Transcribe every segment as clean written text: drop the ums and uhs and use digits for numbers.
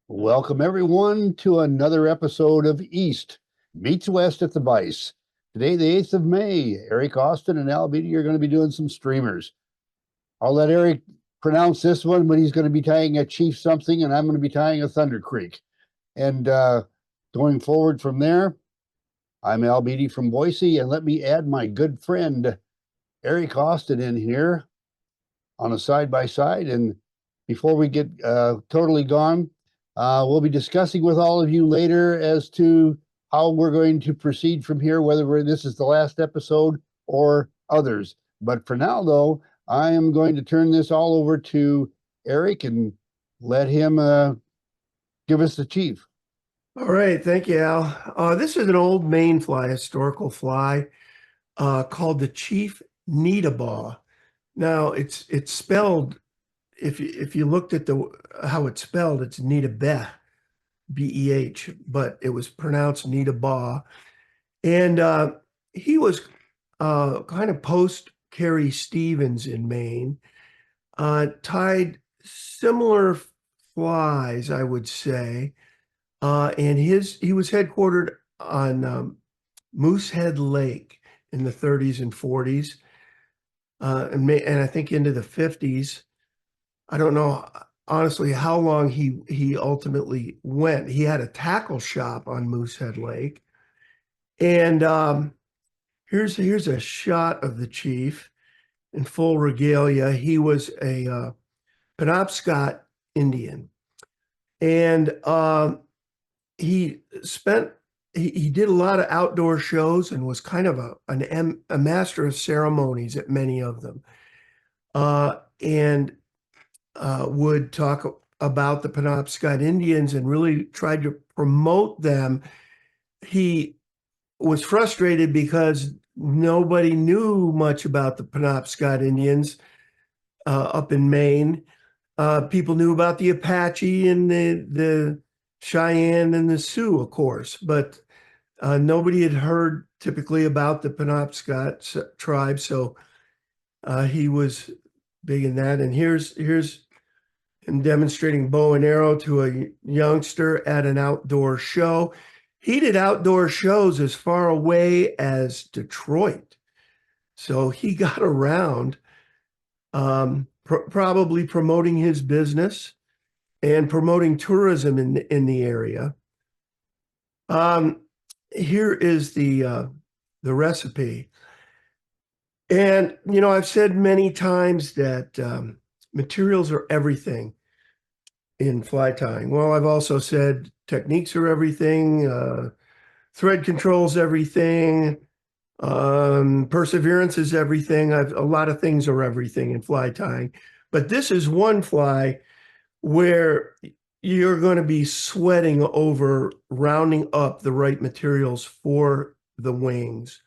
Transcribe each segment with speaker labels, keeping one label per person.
Speaker 1: Welcome, everyone, to another episode of East Meets West at the Vice. Today, the 8th of May, Eric Austin and Al Beatty are going to be doing some streamers. I'll let Eric pronounce this one, but he's going to be tying a Chief something, and I'm going to be tying a Thunder Creek. And going forward from there, I'm Al Beatty from Boise, and let me add my good friend Eric Austin in here on a side-by-side. And before we get totally gone, we'll be discussing with all of you later as to how we're going to proceed from here, whether this is the last episode or others. But for now, though, I am going to turn this all over to Eric and let him give us the chief.
Speaker 2: All right, thank you, Al. This is an old Maine fly, historical fly, called the Chief Needabeh. Now, it's spelled, if you looked at how it's spelled, it's Needabeh, B-E-H, but it was pronounced Needabeh. And he was kind of post Carrie Stevens in Maine, tied similar flies, I would say. And he was headquartered on Moosehead Lake in the 30s and 40s, and I think into the 50s. I don't know honestly how long he ultimately went. He had a tackle shop on Moosehead Lake, and here's a shot of the chief in full regalia. He was a Penobscot Indian, and he did a lot of outdoor shows and was kind of a master of ceremonies at many of them, and would talk about the Penobscot Indians and really tried to promote them. He was frustrated because nobody knew much about the Penobscot Indians up in Maine. People knew about the Apache and the Cheyenne and the Sioux, of course, but nobody had heard typically about the Penobscot tribe. So he was big in that. And here's him demonstrating bow and arrow to a youngster at an outdoor show. He did outdoor shows as far away as Detroit. So he got around, probably promoting his business and promoting tourism in the area. Here is the recipe. And, I've said many times that materials are everything in fly tying. Well, I've also said techniques are everything, thread controls everything, perseverance is everything. A lot of things are everything in fly tying. But this is one fly where you're going to be sweating over rounding up the right materials for the wings.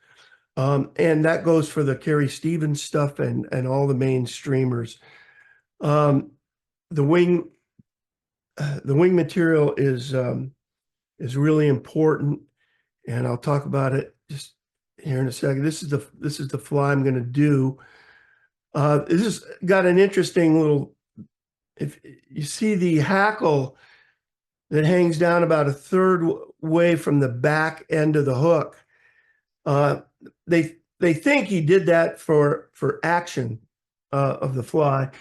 Speaker 2: And that goes for the Carrie Stevens stuff and all the Maine streamers. The wing material is really important, and I'll talk about it just here in a second. This is the fly I'm going to do. This has got an interesting little. If you see the hackle that hangs down about a third way from the back end of the hook, they think he did that for action of the fly.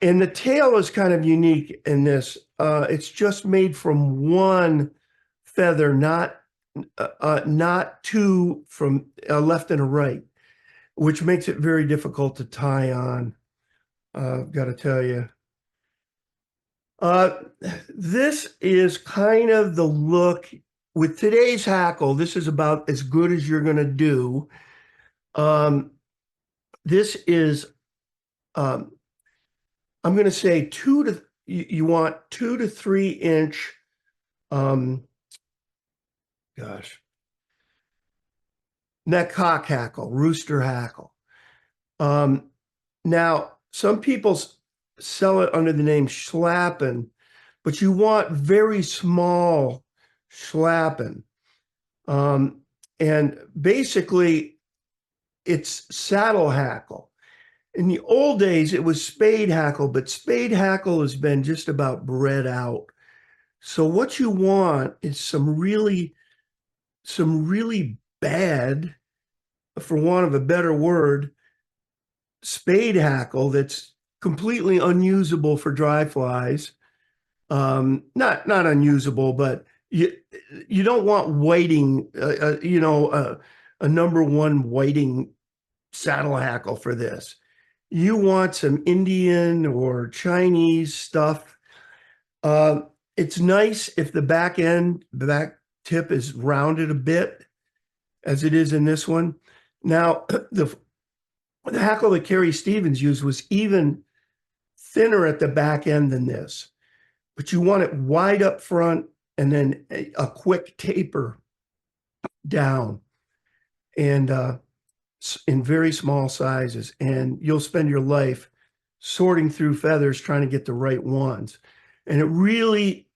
Speaker 2: And the tail is kind of unique in this. It's just made from one feather, not two from a left and a right, which makes it very difficult to tie on. I've got to tell you. This is kind of the look with today's hackle. This is about as good as you're going to do. This is, I'm going to say you want 2 to 3 inch, neck cock hackle, rooster hackle. Now, some people sell it under the name schlappen, but you want very small schlappen. And basically, it's saddle hackle. In the old days, it was spade hackle, but spade hackle has been just about bred out. So what you want is some really bad, for want of a better word, spade hackle that's completely unusable for dry flies. Not unusable, but you don't want whiting, a number one whiting saddle hackle for this. You want some Indian or Chinese stuff. Uh, it's nice if the back tip is rounded a bit, as it is in this one. Now, the hackle that Carrie Stevens used was even thinner at the back end than this, but you want it wide up front and then a quick taper down, and in very small sizes. And you'll spend your life sorting through feathers trying to get the right ones. And it really,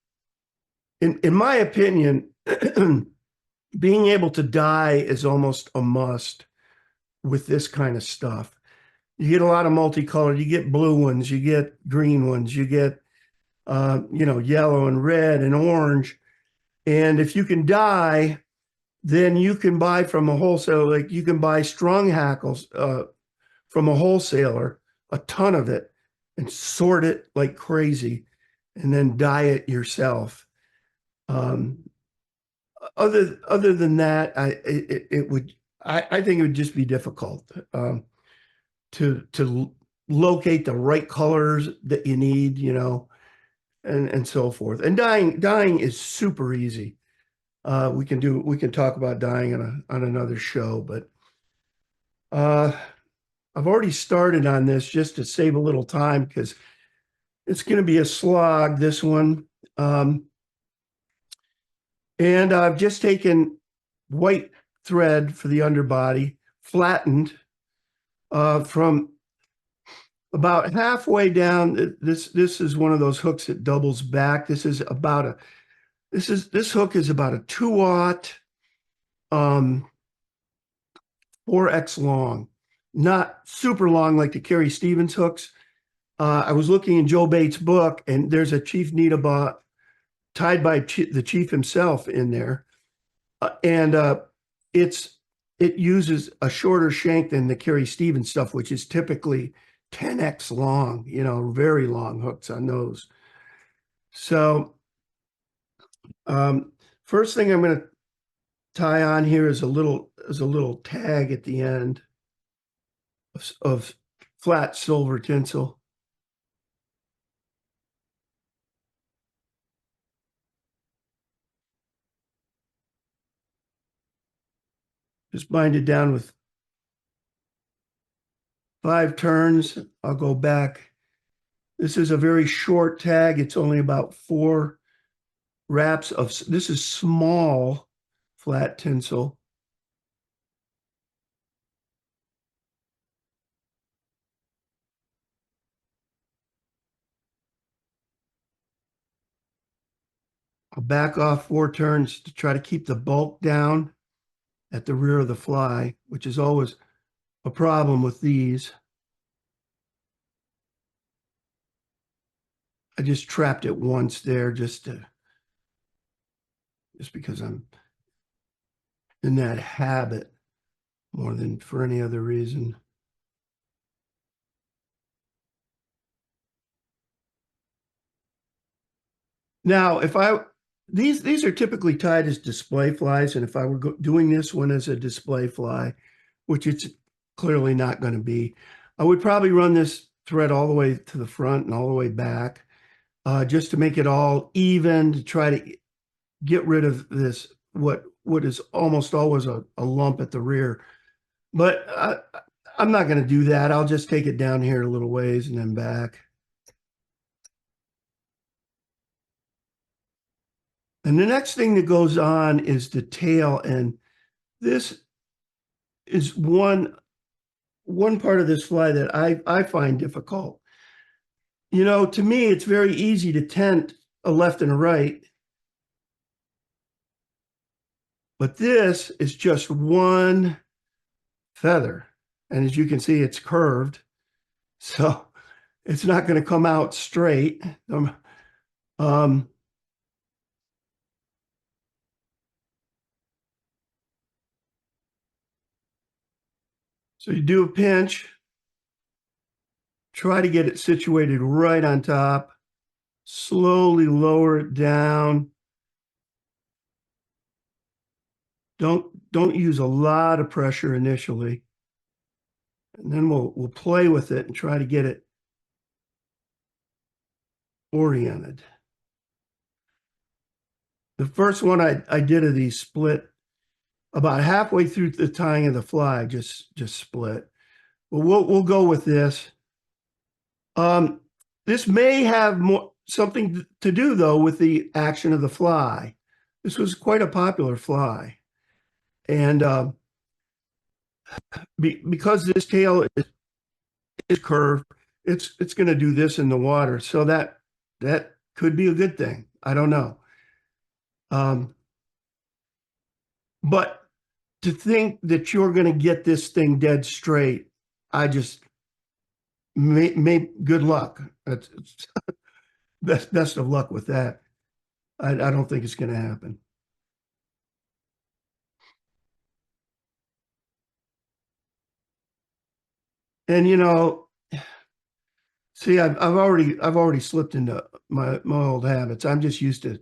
Speaker 2: in my opinion, being able to dye is almost a must with this kind of stuff. You get a lot of multicolored, you get blue ones, you get green ones, you get yellow and red and orange. And if you can dye, then you can buy from a wholesaler. Like, you can buy strung hackles from a wholesaler, a ton of it, and sort it like crazy, and then dye it yourself. Other than that, I think it would just be difficult to locate the right colors that you need, and so forth. And dyeing is super easy. We can talk about dyeing on another show, but I've already started on this just to save a little time, because it's going to be a slog, this one. And I've just taken white thread for the underbody, flattened from about halfway down. This is one of those hooks that doubles back. This hook is about a 2-aught, 4X long, not super long like the Carrie Stevens hooks. I was looking in Joe Bates' book, and there's a Chief Needabeh tied by the chief himself in there. And it uses a shorter shank than the Carrie Stevens stuff, which is typically 10X long, very long hooks on those. So first thing I'm going to tie on here is a little tag at the end of flat silver tinsel. Just bind it down with 5 turns. I'll go back. This is a very short tag. It's only about 4 wraps of, this is small flat tinsel. I'll back off 4 turns to try to keep the bulk down at the rear of the fly, which is always a problem with these. I just trapped it once there just because I'm in that habit more than for any other reason. Now, these are typically tied as display flies, and if I were doing this one as a display fly, which it's clearly not going to be, I would probably run this thread all the way to the front and all the way back, just to make it all even, to try to get rid of this, what is almost always a lump at the rear. But I'm not going to do that. I'll just take it down here a little ways and then back. And the next thing that goes on is the tail, and this is one part of this fly that I find difficult. To me, it's very easy to tent a left and a right, but this is just one feather, and as you can see, it's curved, so it's not going to come out straight. So you do a pinch, try to get it situated right on top, slowly lower it down. Don't use a lot of pressure initially. And then we'll play with it and try to get it oriented. The first one I did of these split about halfway through the tying of the fly, just split. Well, we'll go with this. This may have something to do though with the action of the fly. This was quite a popular fly, and because this tail is curved, it's going to do this in the water. So that could be a good thing. I don't know. But to think that you're going to get this thing dead straight, I just good luck. That's best of luck with that. I don't think it's going to happen. And see, I've already slipped into my old habits. I'm just used to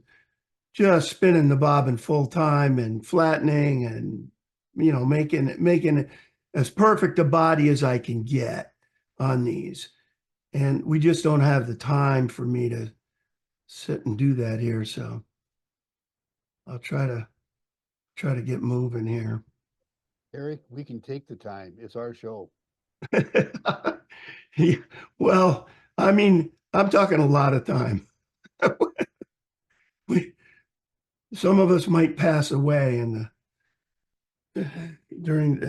Speaker 2: just spinning the bobbin full time and flattening and making it as perfect a body as I can get on these. And we just don't have the time for me to sit and do that here. So I'll try to get moving here.
Speaker 1: Eric, we can take the time. It's our show.
Speaker 2: Yeah, well, I mean, I'm talking a lot of time. we, some of us might pass away in during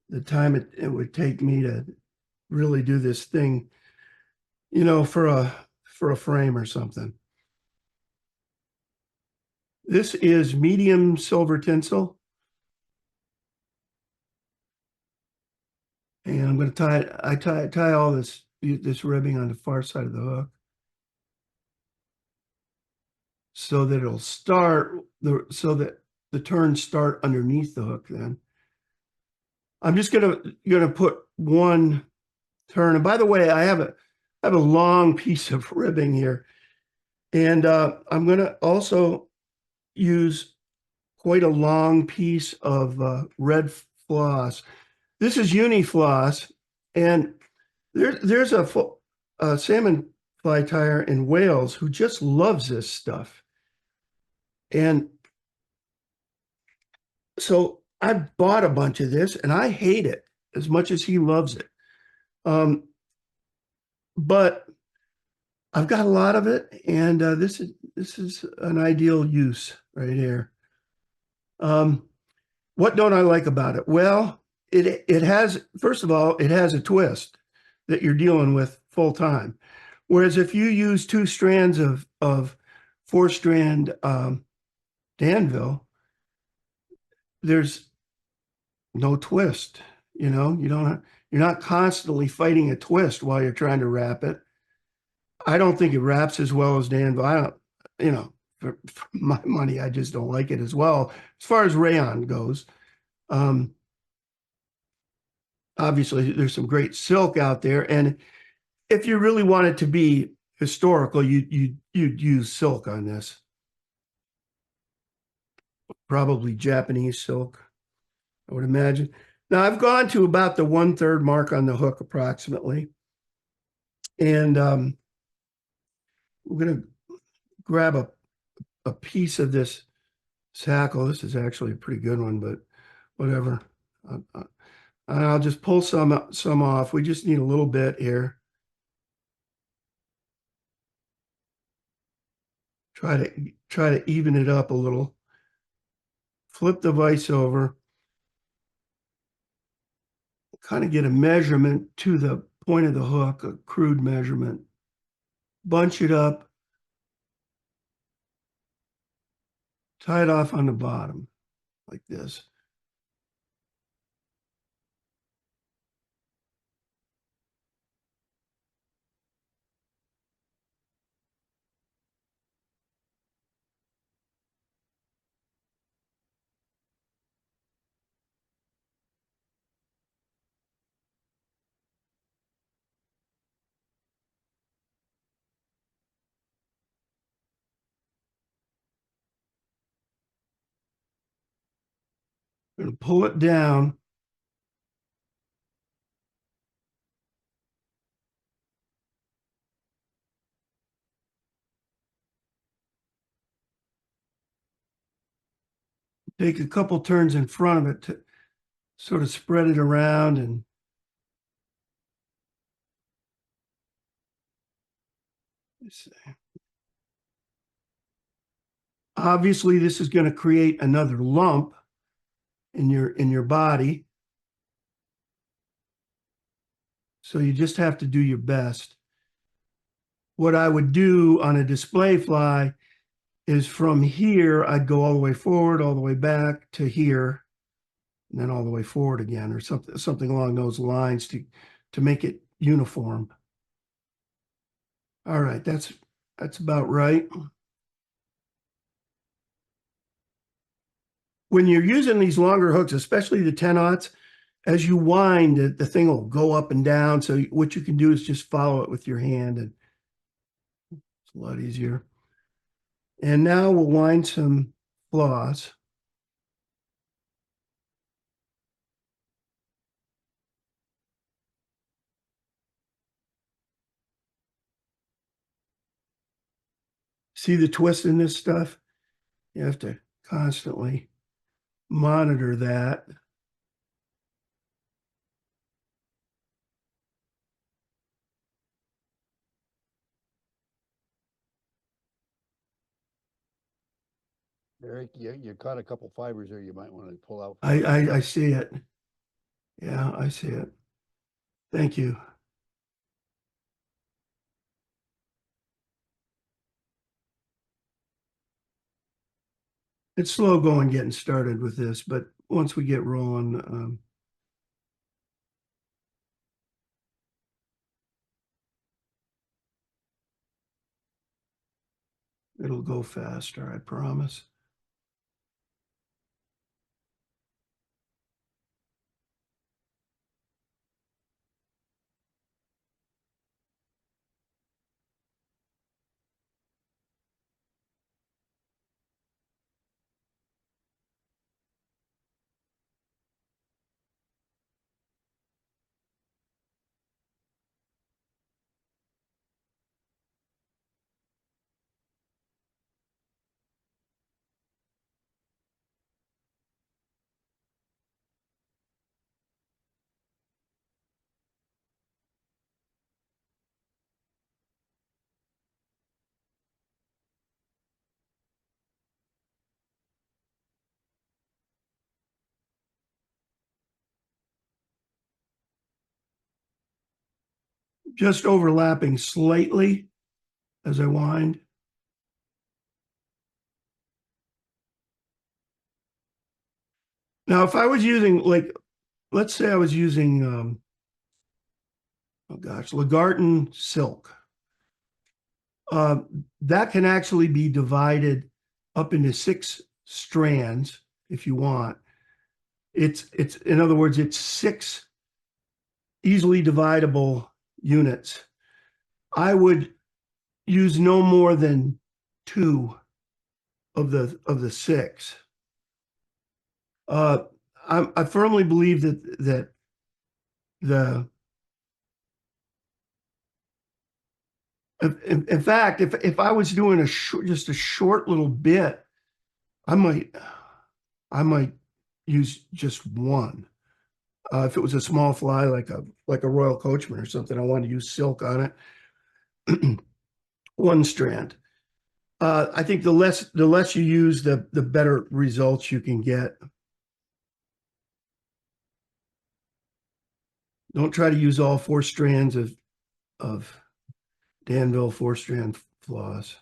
Speaker 2: the time it would take me to really do this thing, for a frame or something. This is medium silver tinsel. And I'm going to tie all this ribbing on the far side of the hook so that it'll start so that the turns start underneath the hook. Then I'm just gonna put one turn. And by the way, I have a long piece of ribbing here, and I'm gonna also use quite a long piece of red floss. This is uni floss, and there's a salmon fly tyer in Wales who just loves this stuff. And so I bought a bunch of this and I hate it as much as he loves it. But I've got a lot of it, and this is an ideal use right here. What don't I like about it? Well, it has, first of all, it has a twist that you're dealing with full time. Whereas if you use two strands of 4-strand Danville, there's no twist. You're not constantly fighting a twist while you're trying to wrap it. I don't think it wraps as well as Danville. I don't, for my money, I just don't like it as well as far as rayon goes. Obviously, there's some great silk out there, and if you really want it to be historical, you'd use silk on this. Probably Japanese silk, I would imagine. Now I've gone to about the 1/3 mark on the hook approximately. And we're going to grab a piece of this hackle. This is actually a pretty good one, but whatever. I'll just pull some off. We just need a little bit here. Try to even it up a little. Flip the vise over. Kind of get a measurement to the point of the hook, a crude measurement. Bunch it up. Tie it off on the bottom like this. I'm going to pull it down. Take a couple turns in front of it to sort of spread it around and obviously this is going to create another lump in your body. So you just have to do your best. What I would do on a display fly is from here, I'd go all the way forward, all the way back to here, and then all the way forward again, or something along those lines to make it uniform. All right, that's about right. When you're using these longer hooks, especially the 10-aughts, as you wind, the thing will go up and down. So what you can do is just follow it with your hand, and it's a lot easier. And now we'll wind some floss. See the twist in this stuff? You have to constantly monitor that.
Speaker 1: Eric, you caught a couple fibers there you might want to pull out.
Speaker 2: I see it. Yeah, I see it. Thank you. It's slow going getting started with this, but once we get rolling, it'll go faster, I promise. Just overlapping slightly as I wind. Now, if I was using, like, let's say I was using, oh gosh, Lagarton silk. That can actually be divided up into 6 strands if you want. It's in other words, it's 6 easily dividable units. I would use no more than 2 of the 6. I firmly believe that the in fact, if I was doing just a short little bit, I might use just 1. If it was a small fly like a Royal Coachman or something, I want to use silk on it. 1 strand. I think the less you use, the better results you can get. Don't try to use all 4 strands of Danville 4-strand floss.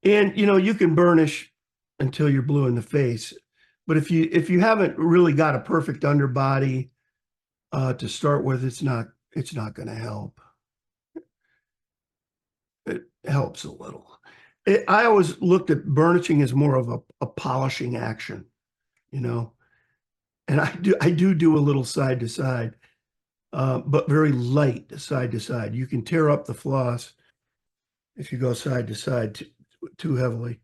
Speaker 2: And you can burnish until you're blue in the face, but if you haven't really got a perfect underbody to start with, it's not going to help. It helps a little. I always looked at burnishing as more of a polishing action, and I do a little side to side, but very light side to side. You can tear up the floss if you go side to side too heavily.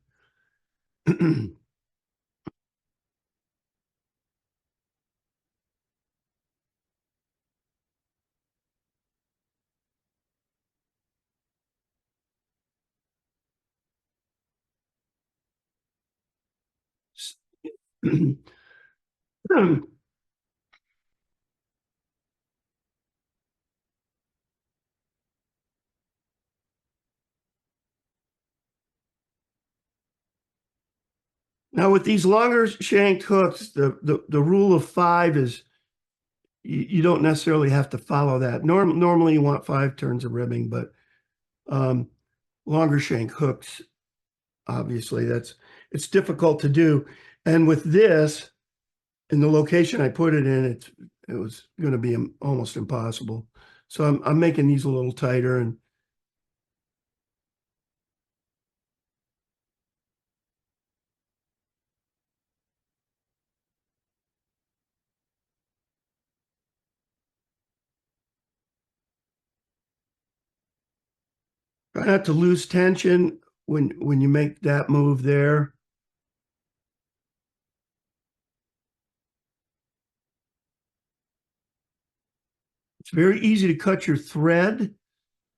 Speaker 2: Now with these longer shanked hooks, the rule of five is you don't necessarily have to follow that. Normally you want 5 turns of ribbing, but longer shank hooks, obviously it's difficult to do. And with this, in the location I put it in, it was going to be almost impossible. So I'm making these a little tighter and try not to lose tension when you make that move there. It's very easy to cut your thread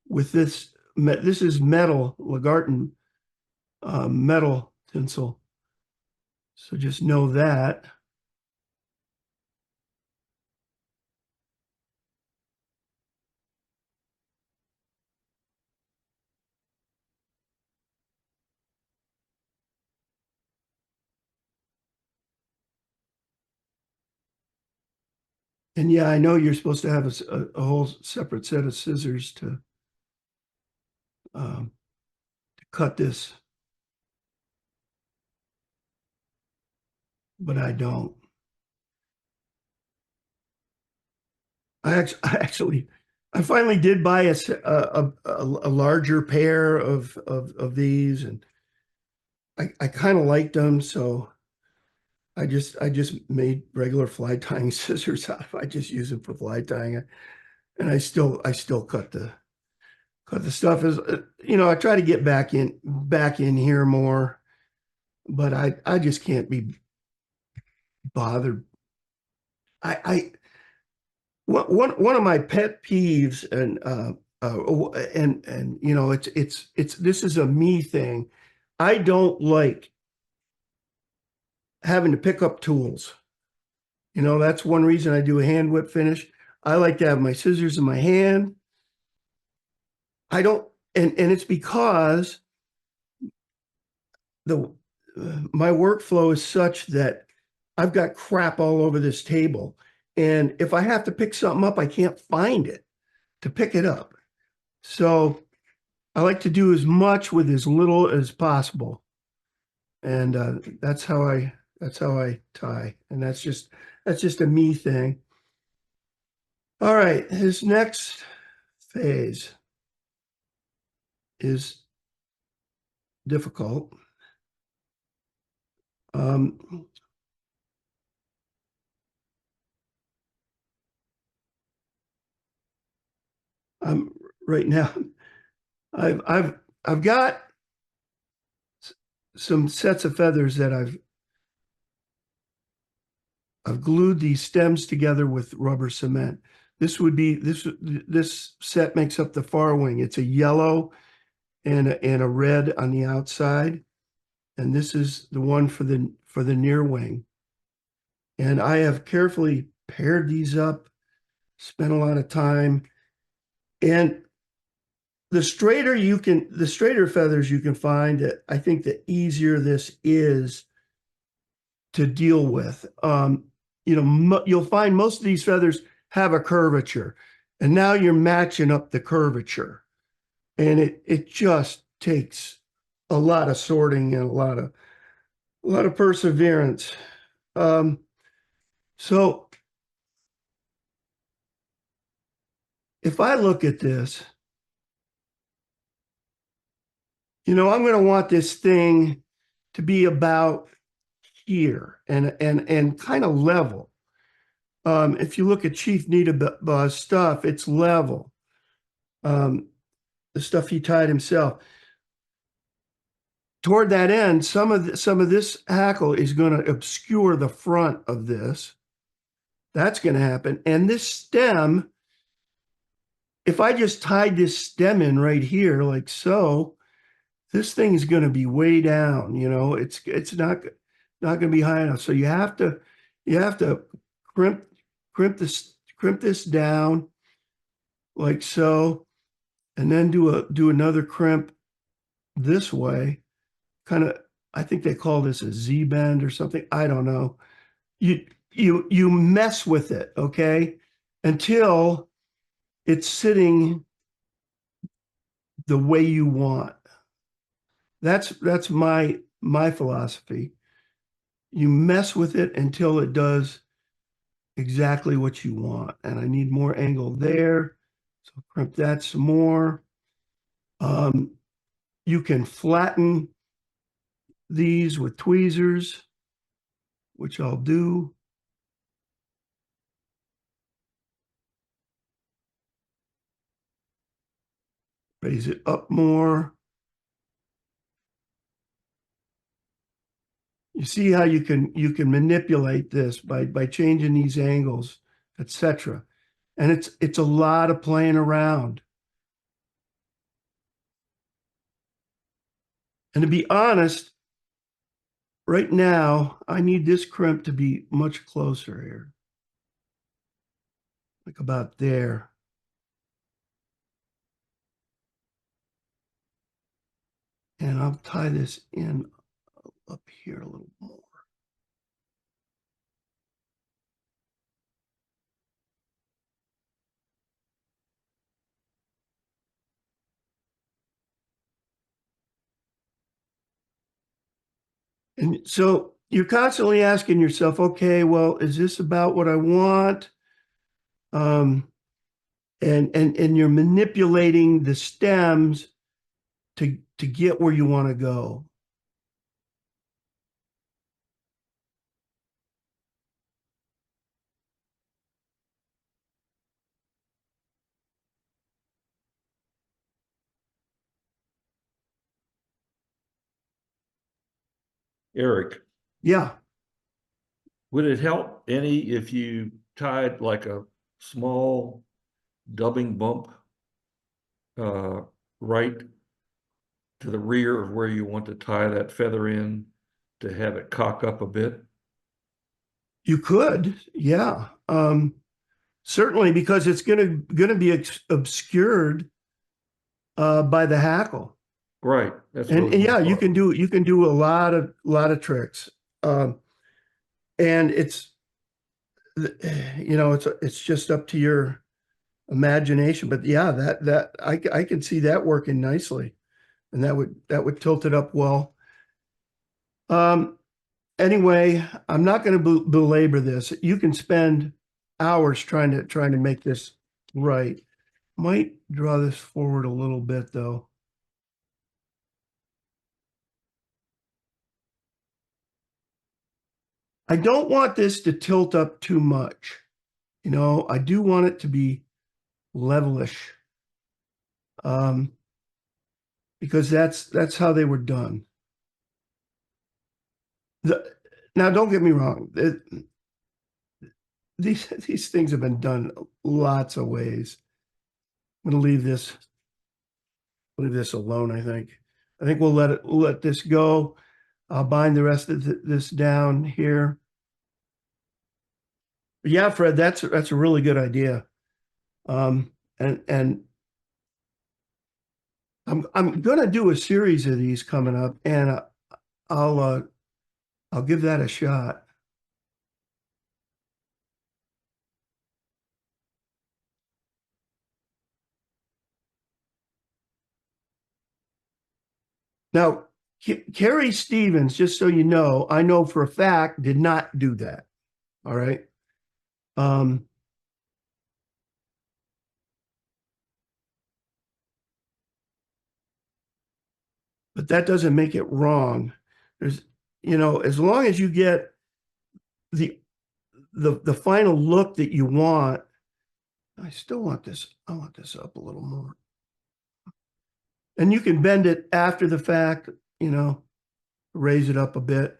Speaker 2: with this. This is metal, Lagarton metal tinsel. So just know that. And yeah, I know you're supposed to have a whole separate set of scissors to cut this, but I don't. I finally did buy a larger pair of these, and I kind of liked them, so I just made regular fly tying scissors out of. I just use them for fly tying, and I still cut the stuff. As I try to get back in here more, but I just can't be bothered. One of my pet peeves, and it's this is a me thing. I don't like having to pick up tools. That's one reason I do a hand whip finish. I like to have my scissors in my hand. I don't, and it's because my workflow is such that I've got crap all over this table. And if I have to pick something up, I can't find it to pick it up. So I like to do as much with as little as possible. And that's how I tie. And that's just a me thing. All right, his next phase is difficult. Right now, I've got some sets of feathers that I've glued these stems together with rubber cement. This set makes up the far wing. It's a yellow and a red on the outside, and this is the one for the near wing. And I have carefully paired these up, spent a lot of time, and the straighter feathers you can find, I think the easier this is to deal with. You'll find most of these feathers have a curvature, and now you're matching up the curvature, and it just takes a lot of sorting and a lot of perseverance. So if I look at this, I'm going to want this thing to be about here and kind of level. If you look at Chief Needabeh's stuff, it's level. The stuff he tied himself. Toward that end, some of this hackle is going to obscure the front of this. That's going to happen. And this stem, if I just tied this stem in right here, like so, this thing is going to be way down. It's not. not going to be high enough. So you have to crimp crimp this down like so, and then do another crimp this way. Kind of, I think they call this a Z bend or something. I don't know. You mess with it, okay, until it's sitting the way you want. That's my philosophy. You mess with it until it does exactly what you want. And I need more angle there. So crimp that some more. You can flatten these with tweezers, which I'll do. Raise it up more. You see how you can manipulate this by changing these angles, etc. And it's a lot of playing around. And to be honest, right now, I need this crimp to be much closer here. Like about there. And I'll tie this in up here a little more. And so you're constantly asking yourself, okay, well, is this about what I want? And you're manipulating the stems to get where you want to go.
Speaker 3: Eric,
Speaker 2: Yeah,
Speaker 3: would it help any if you tied like a small dubbing bump right to the rear of where you want to tie that feather in to have it cock up a bit?
Speaker 2: you could. Yeah. Certainly because it's gonna be obscured by the hackle.
Speaker 3: Right. That's what I
Speaker 2: And,
Speaker 3: was
Speaker 2: and yeah,
Speaker 3: gonna thought.
Speaker 2: you can do a lot of tricks. And it's just up to your imagination. But yeah, that I can see that working nicely, and that would tilt it up well. Anyway, I'm not going to belabor this. You can spend hours trying to make this right. Might draw this forward a little bit though. I don't want this to tilt up too much. I do want it to be levelish. Because that's how they were done. Now, don't get me wrong. These things have been done lots of ways. I'm going to leave this alone. I think we'll let this go. I'll bind the rest of this down here. But yeah, Fred, that's a really good idea. And I'm going to do a series of these coming up, and I'll give that a shot. Now, Carrie Stevens, just so you know, I know for a fact, did not do that. All right. Um, but that doesn't make it wrong. There's, as long as you get the final look that you want, I still want this. I want this up a little more. And you can bend it after the fact, raise it up a bit.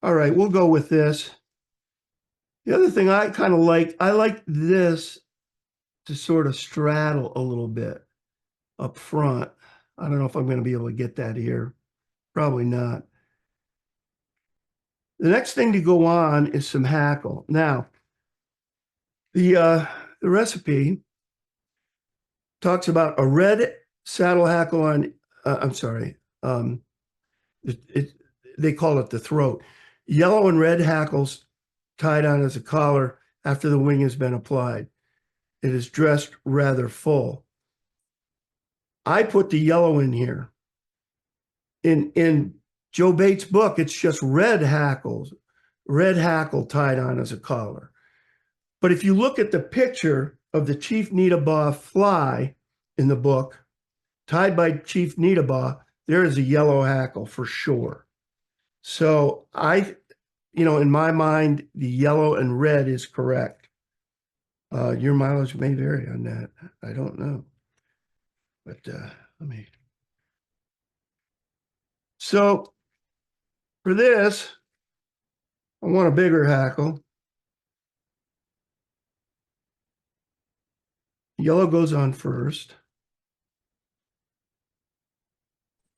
Speaker 2: All right, we'll go with this. The other thing I kind of I like this to sort of straddle a little bit up front. I don't know if I'm going to be able to get that here. Probably not. The next thing to go on is some hackle. Now, the recipe talks about a red saddle hackle on, I'm sorry, it, it, they call it the throat. Yellow and red hackles tied on as a collar after the wing has been applied. It is dressed rather full. I put the yellow in here. In Joe Bates' book, it's just red hackle tied on as a collar. But if you look at the picture of the Chief Needabeh fly in the book, tied by Chief Needabeh, there is a yellow hackle for sure. So in my mind, the yellow and red is correct. Your mileage may vary on that. I don't know. But let me. So for this, I want a bigger hackle. Yellow goes on first.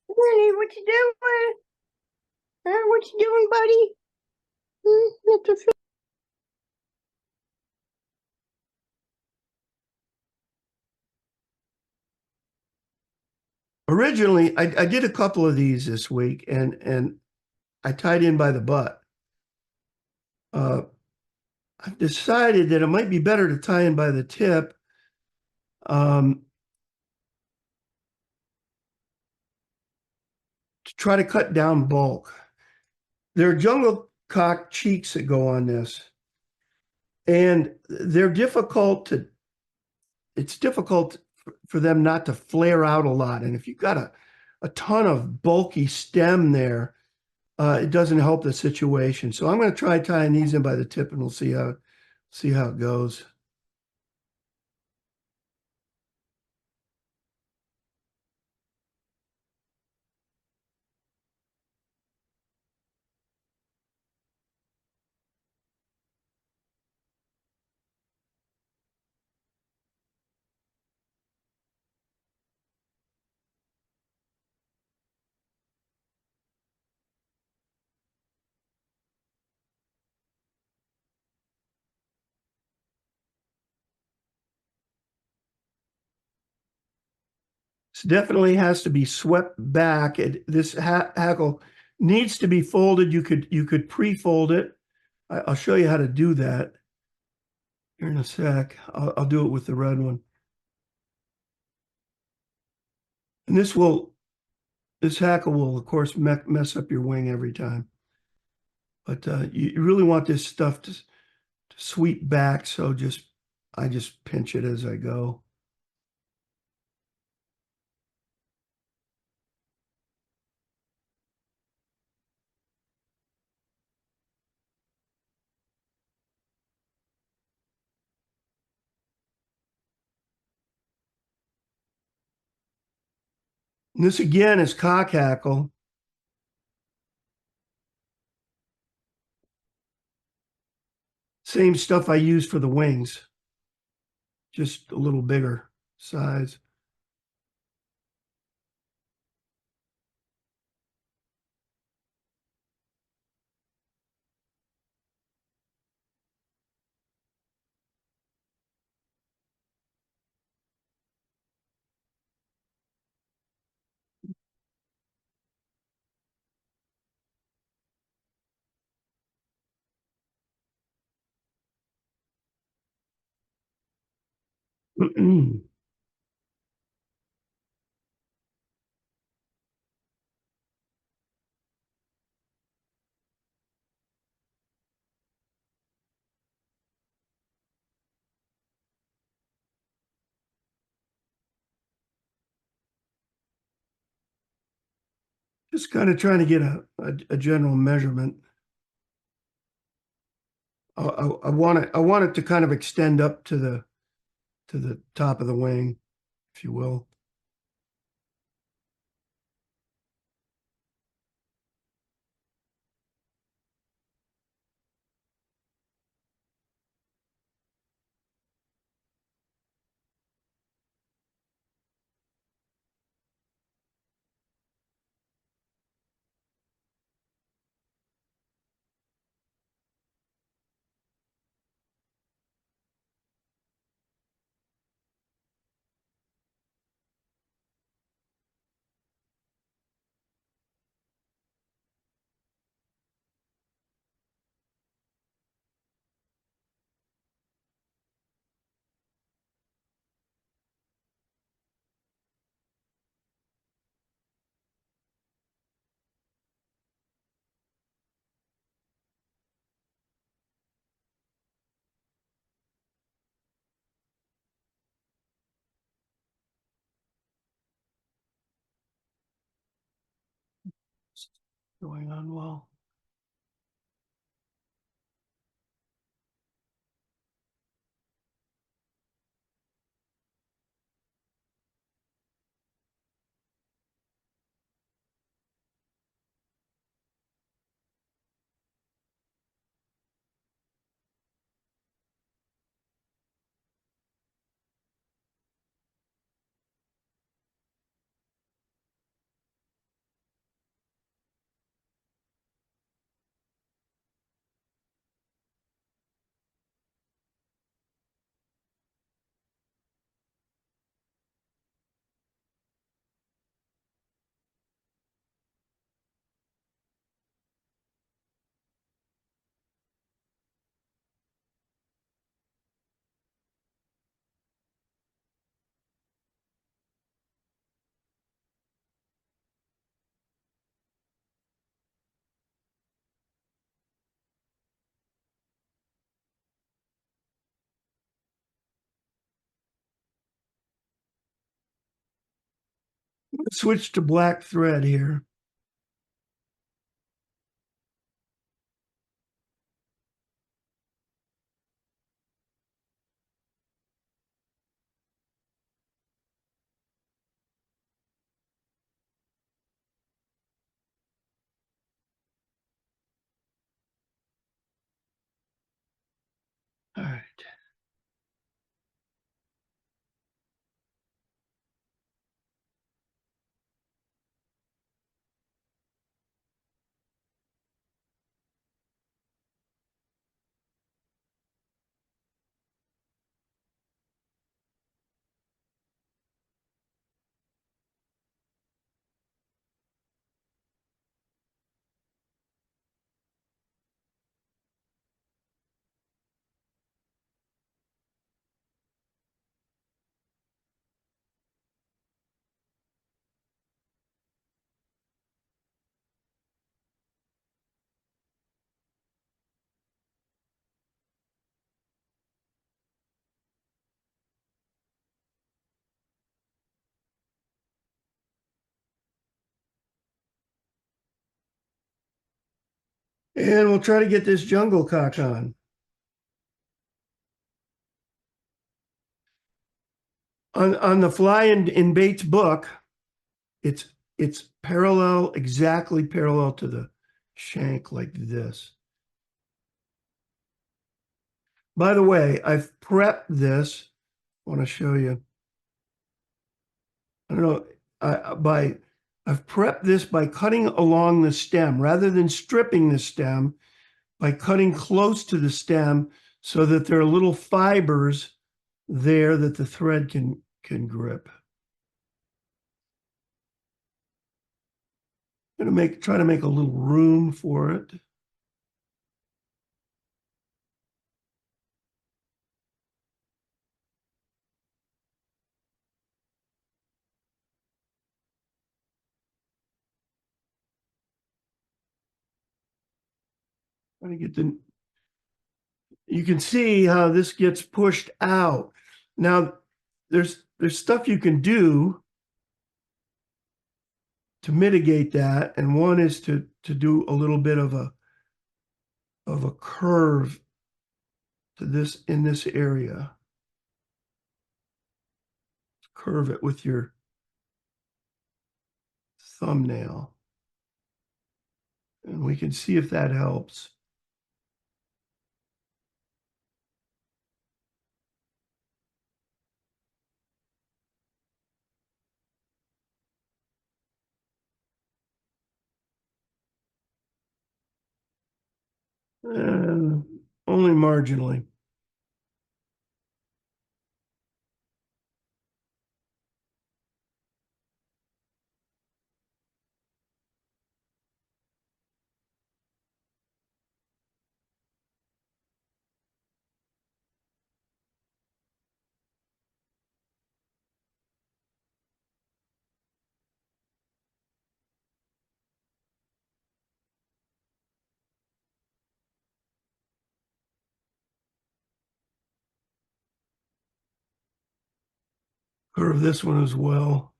Speaker 4: Hey, what you doing? What you doing, buddy? Mr. Fish?
Speaker 2: Originally, I did a couple of these this week, and I tied in by the butt. I've decided that it might be better to tie in by the tip. To try to cut down bulk. There are jungle cock cheeks that go on this, and it's difficult for them not to flare out a lot. And if you've got a ton of bulky stem there, it doesn't help the situation. So I'm going to try tying these in by the tip, and we'll see how it goes. This definitely has to be swept back. This hackle needs to be folded. You could pre-fold it. I'll show you how to do that here in a sec. I'll do it with the red one. And this hackle will, of course, mess up your wing every time. But you really want this stuff to sweep back. So I just pinch it as I go. And this again is cock hackle. Same stuff I use for the wings, just a little bigger size. Just kind of trying to get a general measurement. I want it to kind of extend up to the top of the wing, if you will. Going on well. Switch to black thread here. All right. And we'll try to get this jungle cock on. On the fly in Bates' book, it's parallel, exactly parallel to the shank like this. By the way, I've prepped this. I want to show you. I don't know. I've prepped this by cutting along the stem rather than stripping the stem, by cutting close to the stem so that there are little fibers there that the thread can grip. I'm going to try to make a little room for it. Trying to get you can see how this gets pushed out. Now, there's stuff you can do to mitigate that, and one is to do a little bit of a curve to this in this area. Curve it with your thumbnail, and we can see if that helps. Only marginally. Curve this one as well.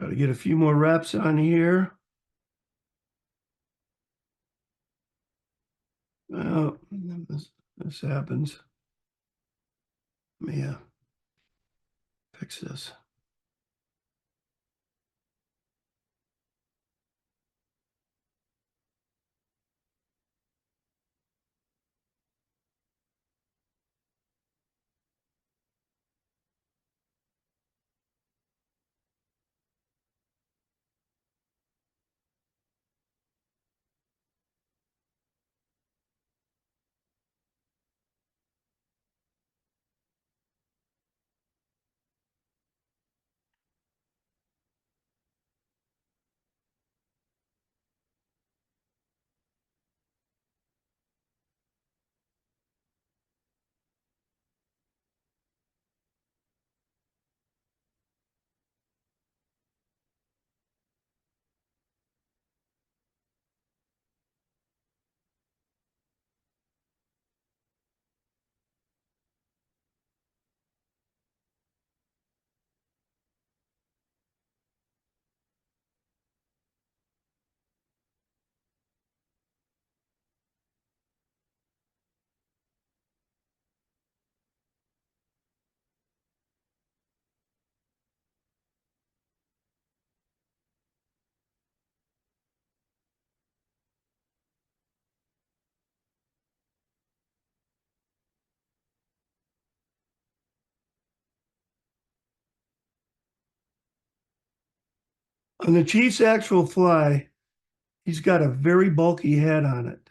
Speaker 2: Got to get a few more reps on here. Oh, this happens. Let me fix this. On the Chief's actual fly, he's got a very bulky head on it,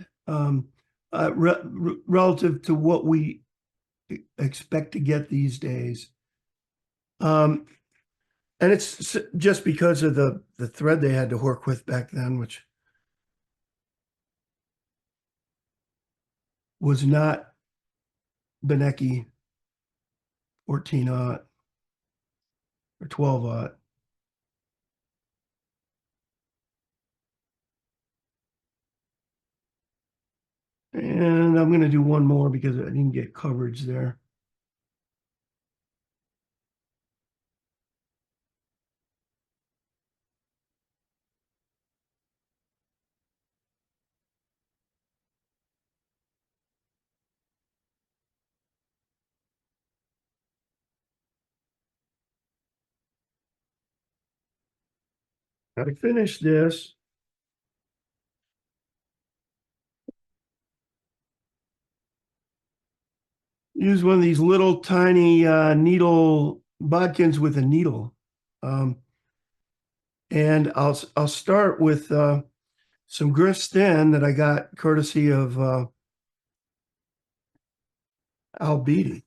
Speaker 2: relative to what we expect to get these days. And it's just because of the thread they had to work with back then, which was not Benecki 14-aught or 12-aught. And I'm going to do one more because I didn't get coverage there. Got to finish this. Use one of these little tiny needle bodkins with a needle. And I'll start with some grist thin that I got courtesy of Al Beatty.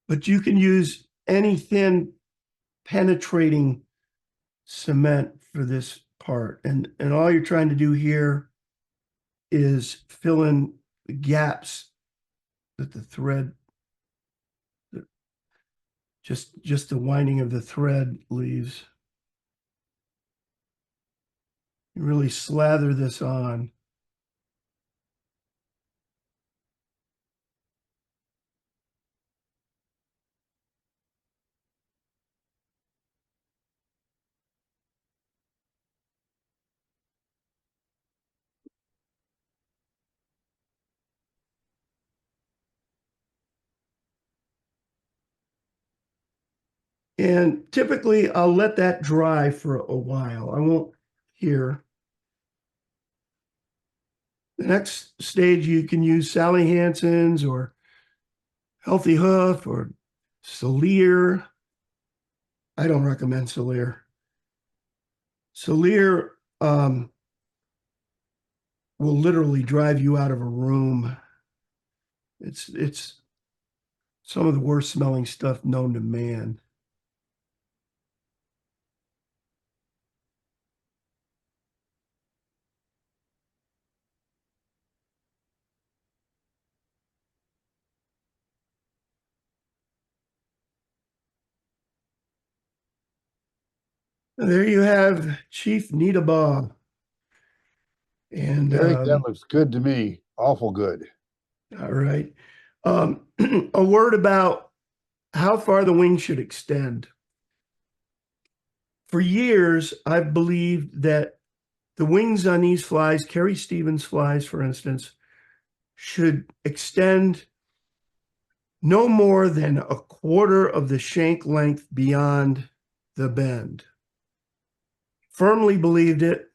Speaker 2: But you can use any thin penetrating cement for this part. And all you're trying to do here is fill in the gaps that the thread, just the winding of the thread leaves. You really slather this on. And typically I'll let that dry for a while. I won't here. The next stage, you can use Sally Hansen's or Healthy Hoof or Celere. I don't recommend Celere. Celere will literally drive you out of a room. It's some of the worst smelling stuff known to man. And there you have Chief Needabeh. And
Speaker 1: Eric, that looks good to me. Awful good.
Speaker 2: all right. A word about how far the wing should extend. For years, I've believed that the wings on these flies, Carrie Stevens flies, for instance, should extend no more than a quarter of the shank length beyond the bend. Firmly believed it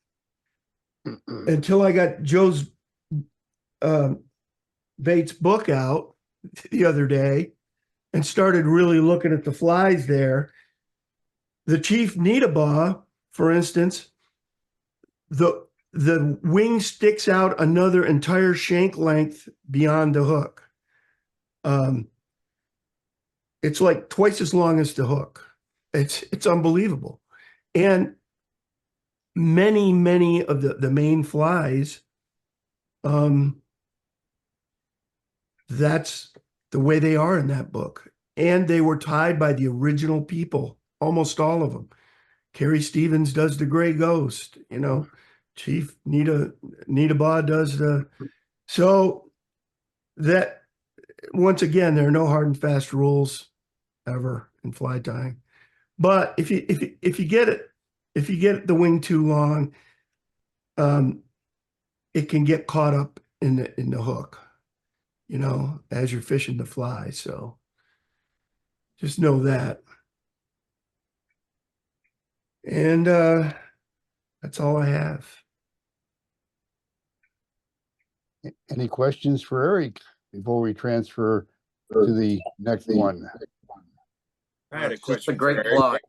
Speaker 2: until I got Joe's Bates book out the other day and started really looking at the flies there. The Chief Needabeh, for instance, the wing sticks out another entire shank length beyond the hook. It's like twice as long as the hook. It's unbelievable. And many of the Maine flies, that's the way they are in that book. And they were tied by the original people, almost all of them. Carrie Stevens does the Gray Ghost, you know, Chief Needabeh does the, so that, once again, there are no hard and fast rules ever in fly tying. But if you get the wing too long, it can get caught up in the hook, you know, as you're fishing the fly. So just know that. And that's all I have.
Speaker 1: Any questions for Eric before we transfer to the next one?
Speaker 5: I had a
Speaker 6: Just
Speaker 5: question
Speaker 6: a great
Speaker 5: for Eric.
Speaker 6: fly.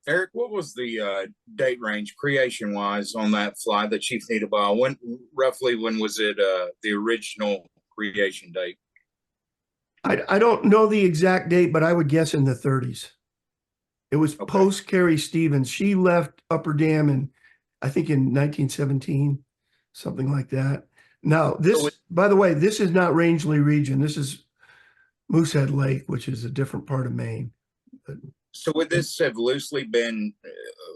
Speaker 5: Eric, what was the date range creation wise on that fly, the Chief Needabeh? When roughly when was it the original creation date?
Speaker 2: I don't know the exact date, but I would guess in the 30s. It was
Speaker 5: Okay.
Speaker 2: post Carrie Stevens. She left Upper Dam I think in 1917, something like that. Now, by the way, this is not Rangeley region. This is Moosehead Lake, which is a different part of Maine.
Speaker 5: So would this have loosely been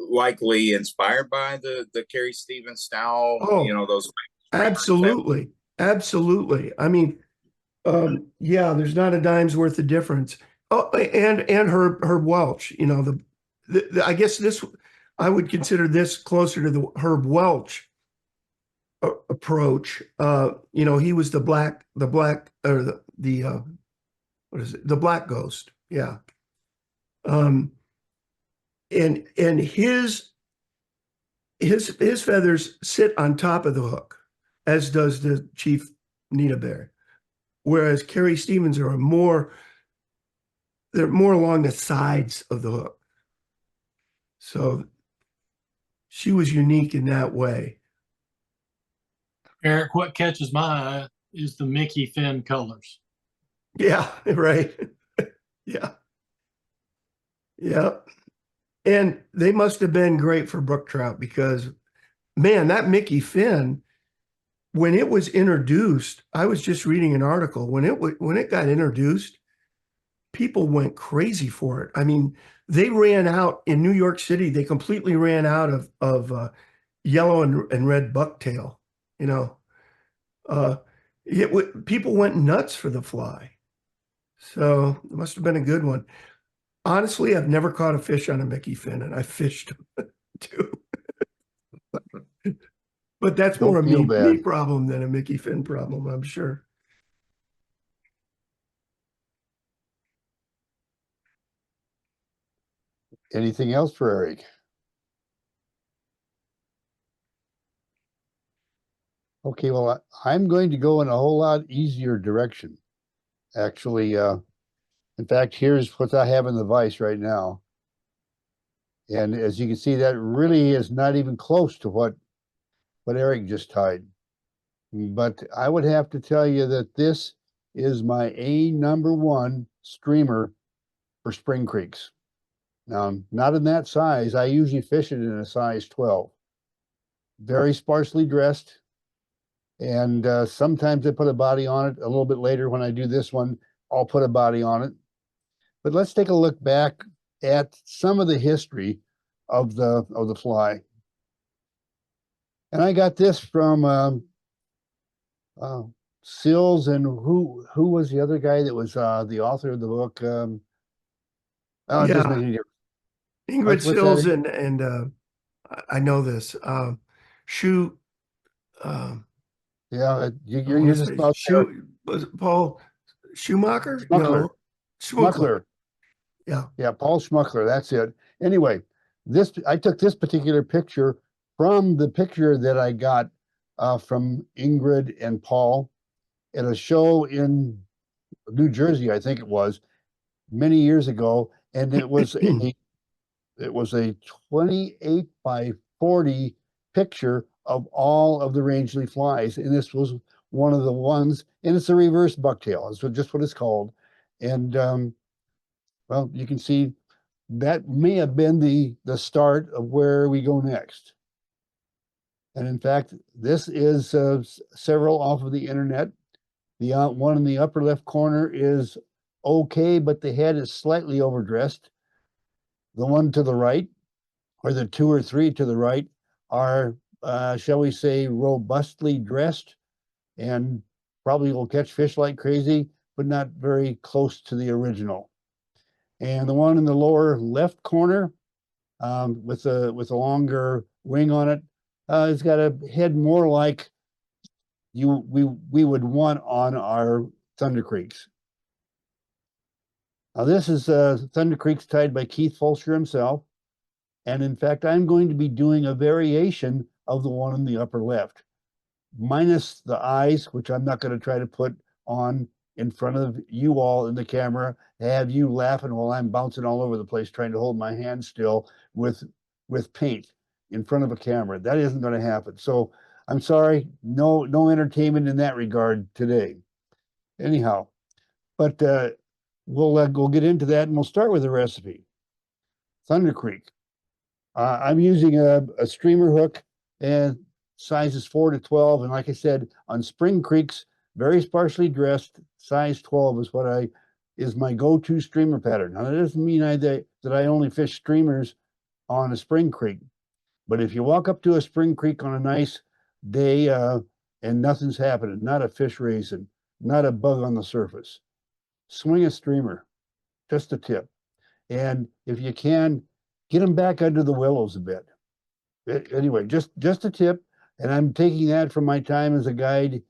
Speaker 5: likely inspired by the Carrie Stevens style?
Speaker 2: Oh,
Speaker 5: you know, those.
Speaker 2: Absolutely. Absolutely. I mean, yeah, there's not a dime's worth of difference. Oh, and Herb Welch, you know, I guess I would consider this closer to the Herb Welch approach. You know, he was the black or the what is it? The Black Ghost. Yeah. And his feathers sit on top of the hook, as does the Chief Needabeh. Whereas Carrie Stevens they're more along the sides of the hook. So she was unique in that way.
Speaker 7: Eric, what catches my eye is the Mickey fin colors.
Speaker 2: Yeah, right. Yeah. Yeah. And they must have been great for brook trout because, man, that Mickey fin, when it was introduced, I was just reading an article. When it got introduced, people went crazy for it. I mean, they ran out in New York City. They completely ran out of yellow and red bucktail. You know, people went nuts for the fly. So it must have been a good one. Honestly, I've never caught a fish on a Mickey fin, and I fished too. But that's more a me problem than a Mickey fin problem, I'm sure.
Speaker 1: Anything else for Eric? Okay, well, I'm going to go in a whole lot easier direction. Actually, in fact, here's what I have in the vise right now. And as you can see, that really is not even close to what Eric just tied. But I would have to tell you that this is my #1 streamer for Spring Creeks. Now, not in that size. I usually fish it in a size 12. Very sparsely dressed. And sometimes I put a body on it. A little bit later when I do this one, I'll put a body on it. But let's take a look back at some of the history of the fly. And I got this from Sills, and who was the other guy that was the author of the book? Oh, it doesn't
Speaker 2: Yeah,
Speaker 1: make any difference.
Speaker 2: Ingrid
Speaker 1: What's that?
Speaker 2: Sills and I know this. Shoe,
Speaker 1: Yeah,
Speaker 2: I
Speaker 1: you're
Speaker 2: want to
Speaker 1: just
Speaker 2: say
Speaker 1: about there.
Speaker 2: was it Paul Schumacher?
Speaker 1: Schmuckler.
Speaker 2: No, Schmuckler.
Speaker 1: Schmuckler.
Speaker 2: Yeah.
Speaker 1: Yeah, Paul Schmuckler. That's it. Anyway, I took this particular picture from the picture that I got from Ingrid and Paul at a show in New Jersey, I think it was, many years ago, and it was a 28 by 40 picture of all of the Rangeley flies, and this was one of the ones, and it's a reverse bucktail. It's just what it's called, and well, you can see that may have been the start of where we go next. And in fact, this is several off of the internet. The one in the upper left corner is okay, but the head is slightly overdressed. The one to the right, or the two or three to the right, are, shall we say, robustly dressed and probably will catch fish like crazy, but not very close to the original. And the one in the lower left corner, with a longer wing on it, it's got a head more like we would want on our Thunder Creeks. Now this is Thunder Creeks tied by Keith Fulsher himself. And in fact, I'm going to be doing a variation of the one in the upper left, minus the eyes, which I'm not going to try to put on in front of you all in the camera, have you laughing while I'm bouncing all over the place trying to hold my hand still with paint in front of a camera. That isn't going to happen. So I'm sorry, no entertainment in that regard today. Anyhow, but we'll get into that, and we'll start with the recipe. Thunder Creek. I'm using a streamer hook, and sizes 4 to 12. And like I said, on Spring Creeks, very sparsely dressed, size 12 is my go-to streamer pattern. Now that doesn't mean that I only fish streamers on a Spring Creek, but if you walk up to a Spring Creek on a nice day and nothing's happening, not a fish raising, not a bug on the surface, swing a streamer, just a tip. And if you can, get them back under the willows a bit. Anyway, just a tip, and I'm taking that from my time as a guide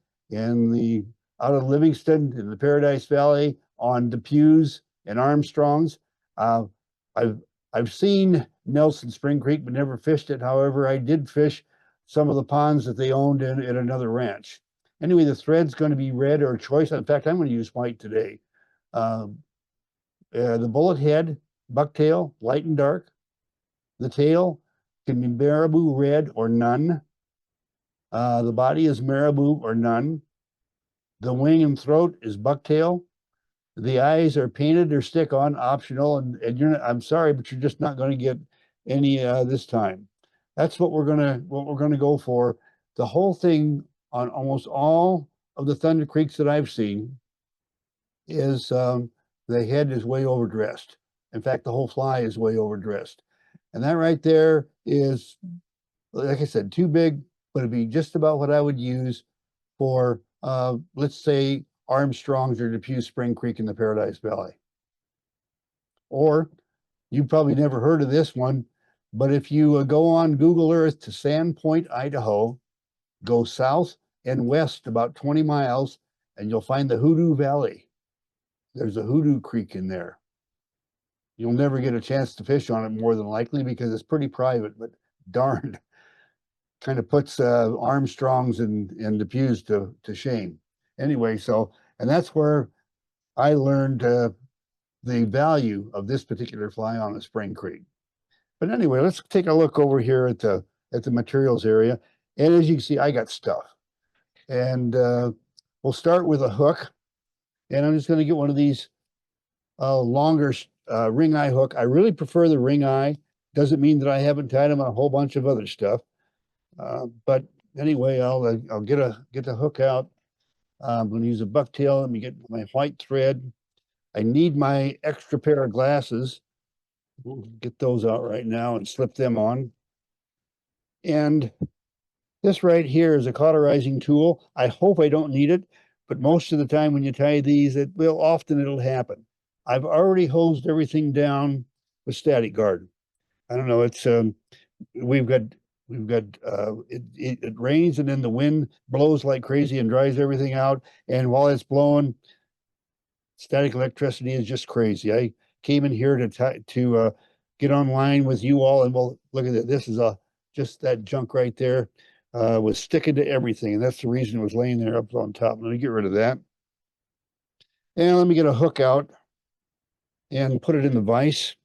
Speaker 1: out of Livingston in the Paradise Valley on Depews and Armstrongs. I've seen Nelson Spring Creek, but never fished it. However, I did fish some of the ponds that they owned in another ranch. Anyway, the thread's going to be red or choice. In fact, I'm going to use white today. The bullet head, bucktail, light and dark. The tail can be marabou red or none. The body is marabou or none. The wing and throat is bucktail. The eyes are painted or stick on, optional, and I'm sorry, but you're just not going to get any this time. That's what we're gonna go for. The whole thing on almost all of the Thunder Creeks that I've seen is the head is way overdressed. In fact, the whole fly is way overdressed. And that right there is, like I said, too big, but it'd be just about what I would use for, let's say, Armstrong's or Depew Spring Creek in the Paradise Valley. Or you probably never heard of this one, but if you go on Google Earth to Sandpoint, Idaho, go south and west about 20 miles, and you'll find the Hoodoo Valley. There's a Hoodoo Creek in there. You'll never get a chance to fish on it more than likely because it's pretty private, but darn, kind of puts Armstrongs and Depews to shame. Anyway, and that's where I learned the value of this particular fly on a Spring Creek. But anyway, let's take a look over here at the materials area. And as you can see, I got stuff. And we'll start with a hook. And I'm just going to get one of these longer ring eye hook. I really prefer the ring eye. Doesn't mean that I haven't tied them on a whole bunch of other stuff. But anyway, I'll get the hook out. I'm going to use a bucktail. Let me get my white thread. I need my extra pair of glasses. We'll get those out right now and slip them on. And This right here is a cauterizing tool. I hope I don't need it, but most of the time when you tie these, it'll happen. I've already hosed everything down with static guard. I don't know, we've got it rains and then the wind blows like crazy and dries everything out. And while it's blowing, static electricity is just crazy. I came in here to get online with you all, and well, look at it. This is just that junk right there was sticking to everything, and that's the reason it was laying there up on top. Let me get rid of that, and let me get a hook out and put it in the vise,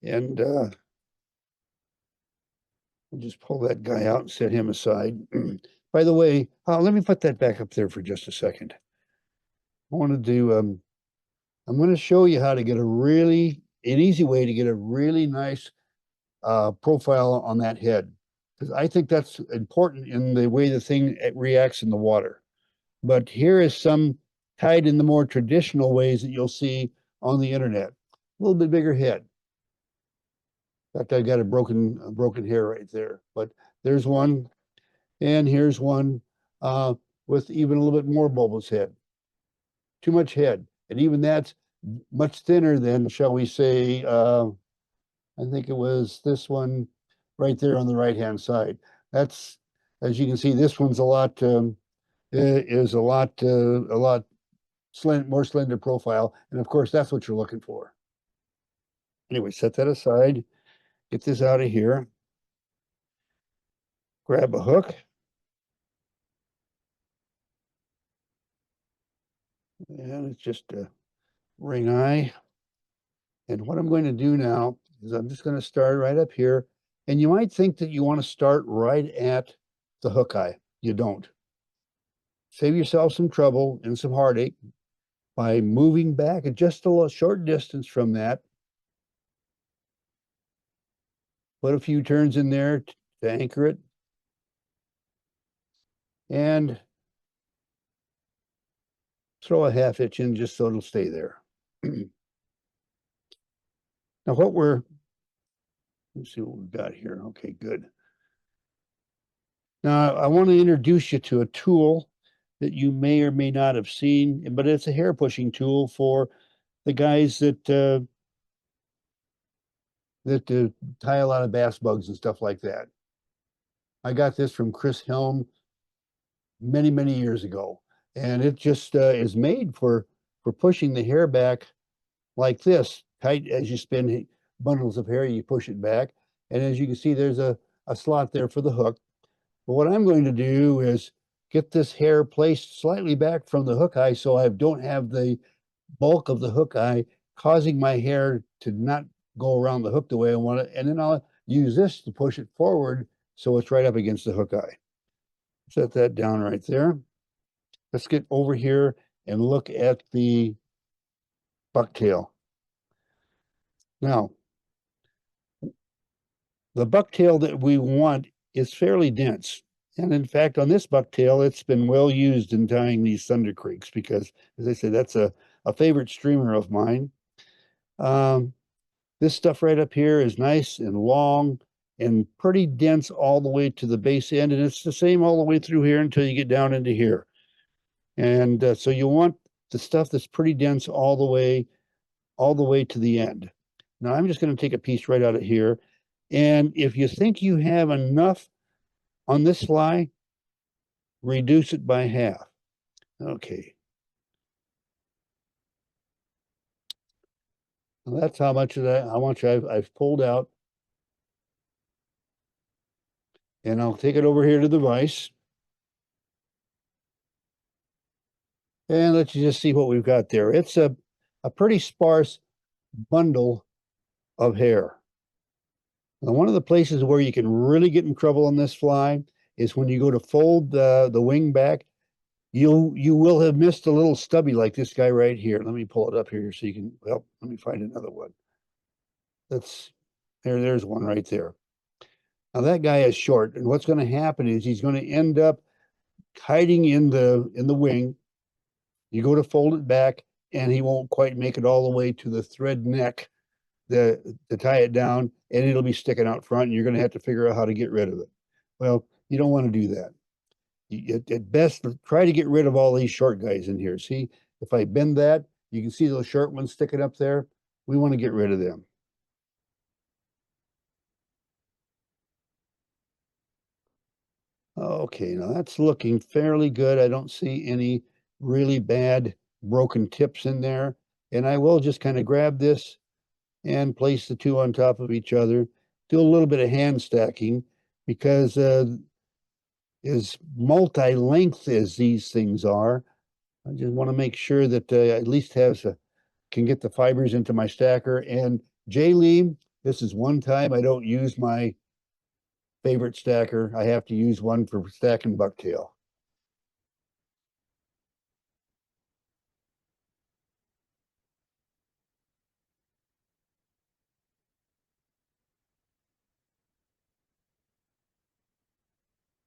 Speaker 1: and we'll just pull that guy out and set him aside. By the way, let me put that back up there for just a second. I want to do. I'm going to show you how to get an easy way to get a really nice profile on that head, because I think that's important in the way the thing reacts in the water. But here is some tied in the more traditional ways that you'll see on the internet. A little bit bigger head. In fact, I got a broken hair right there, but there's one, and here's one with even a little bit more bulbous head. Too much head, and even that's much thinner than, shall we say, I think it was this one right there on the right-hand side. That's, as you can see, this one's a lot more slender profile, and of course that's what you're looking for. Anyway, set that aside. Get this out of here. Grab a hook. And it's just a ring eye. And what I'm going to do now is I'm just going to start right up here. And you might think that you want to start right at the hook eye. You don't. Save yourself some trouble and some heartache by moving back just a short distance from that. Put a few turns in there to anchor it. And throw a half hitch in just so it'll stay there. Now let's see what we've got here. Okay, good. Now I want to introduce you to a tool that you may or may not have seen, but it's a hair pushing tool for the guys that tie a lot of bass bugs and stuff like that. I got this from Chris Helm many, many years ago, and it just is made for pushing the hair back like this, tight. As you spin bundles of hair, you push it back, and as you can see, there's a slot there for the hook. But what I'm going to do is get this hair placed slightly back from the hook eye so I don't have the bulk of the hook eye causing my hair to not go around the hook the way I want it. And then I'll use this to push it forward so it's right up against the hook eye. Set that down right there. Let's get over here and look at the bucktail. Now, the bucktail that we want is fairly dense. And in fact, on this bucktail, it's been well used in tying these Thunder Creeks because, as I said, that's a favorite streamer of mine. This stuff right up here is nice and long and pretty dense all the way to the base end. And it's the same all the way through here until you get down into here. And so you want the stuff that's pretty dense all the way to the end. Now I'm just going to take a piece right out of here. And if you think you have enough on this fly, reduce it by half. Okay. Well, that's how much of that I've pulled out. And I'll take it over here to the vise. And let's just see what we've got there. It's a pretty sparse bundle of hair. Now, one of the places where you can really get in trouble on this fly is when you go to fold the wing back. You will have missed a little stubby like this guy right here. Let me pull it up here so you can, well, let me find another one. There's one right there. Now that guy is short, and what's going to happen is he's going to end up hiding in the wing. You go to fold it back, and he won't quite make it all the way to the thread neck to tie it down, and it'll be sticking out front, and you're going to have to figure out how to get rid of it. Well, You don't want to do that. At best, try to get rid of all these short guys in here. See, if I bend that, you can see those short ones sticking up there. We want to get rid of them. Okay, now that's looking fairly good. I don't see any really bad broken tips in there. And I will just kind of grab this and place the two on top of each other. Do a little bit of hand stacking because as multi-length as these things are, I just want to make sure that at least can get the fibers into my stacker. And J. Lee, this is one time I don't use my favorite stacker. I have to use one for stacking bucktail.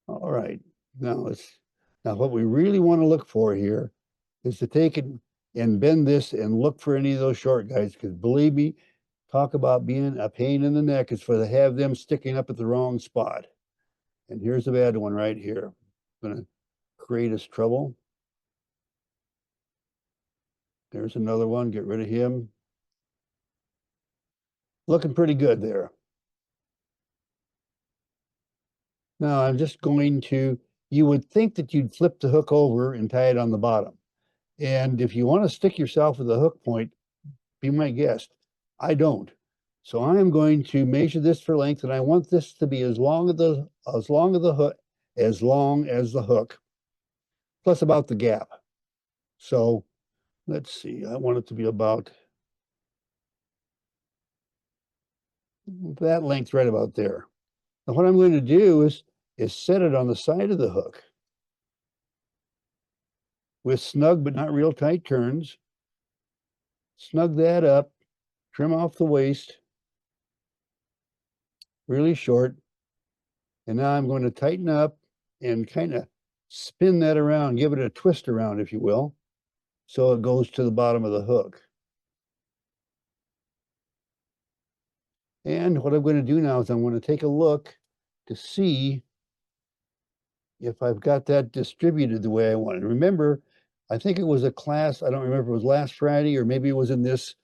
Speaker 1: All right, now what we really want to look for here is to take it and bend this and look for any of those short guys, because believe me, talk about being a pain in the neck is for to have them sticking up at the wrong spot. And here's a bad one right here. I'm gonna create us trouble. There's another one, get rid of him. Looking pretty good there. Now I'm just going to, you would think that you'd flip the hook over and tie it on the bottom. And if you want to stick yourself with a hook point, be my guest. I don't. So I am going to measure this for length, and I want this to be as long as the hook, plus about the gap. So let's see, I want it to be about that length right about there. Now what I'm going to do is set it on the side of the hook with snug but not real tight turns. Snug that up, trim off the waist, really short. And now I'm going to tighten up and kind of spin that around, give it a twist around, if you will, so it goes to the bottom of the hook. And what I'm going to do now is I'm going to take a look to see if I've got that distributed the way I want it. Remember, I think it was a class, I don't remember if it was last Friday or maybe it was in this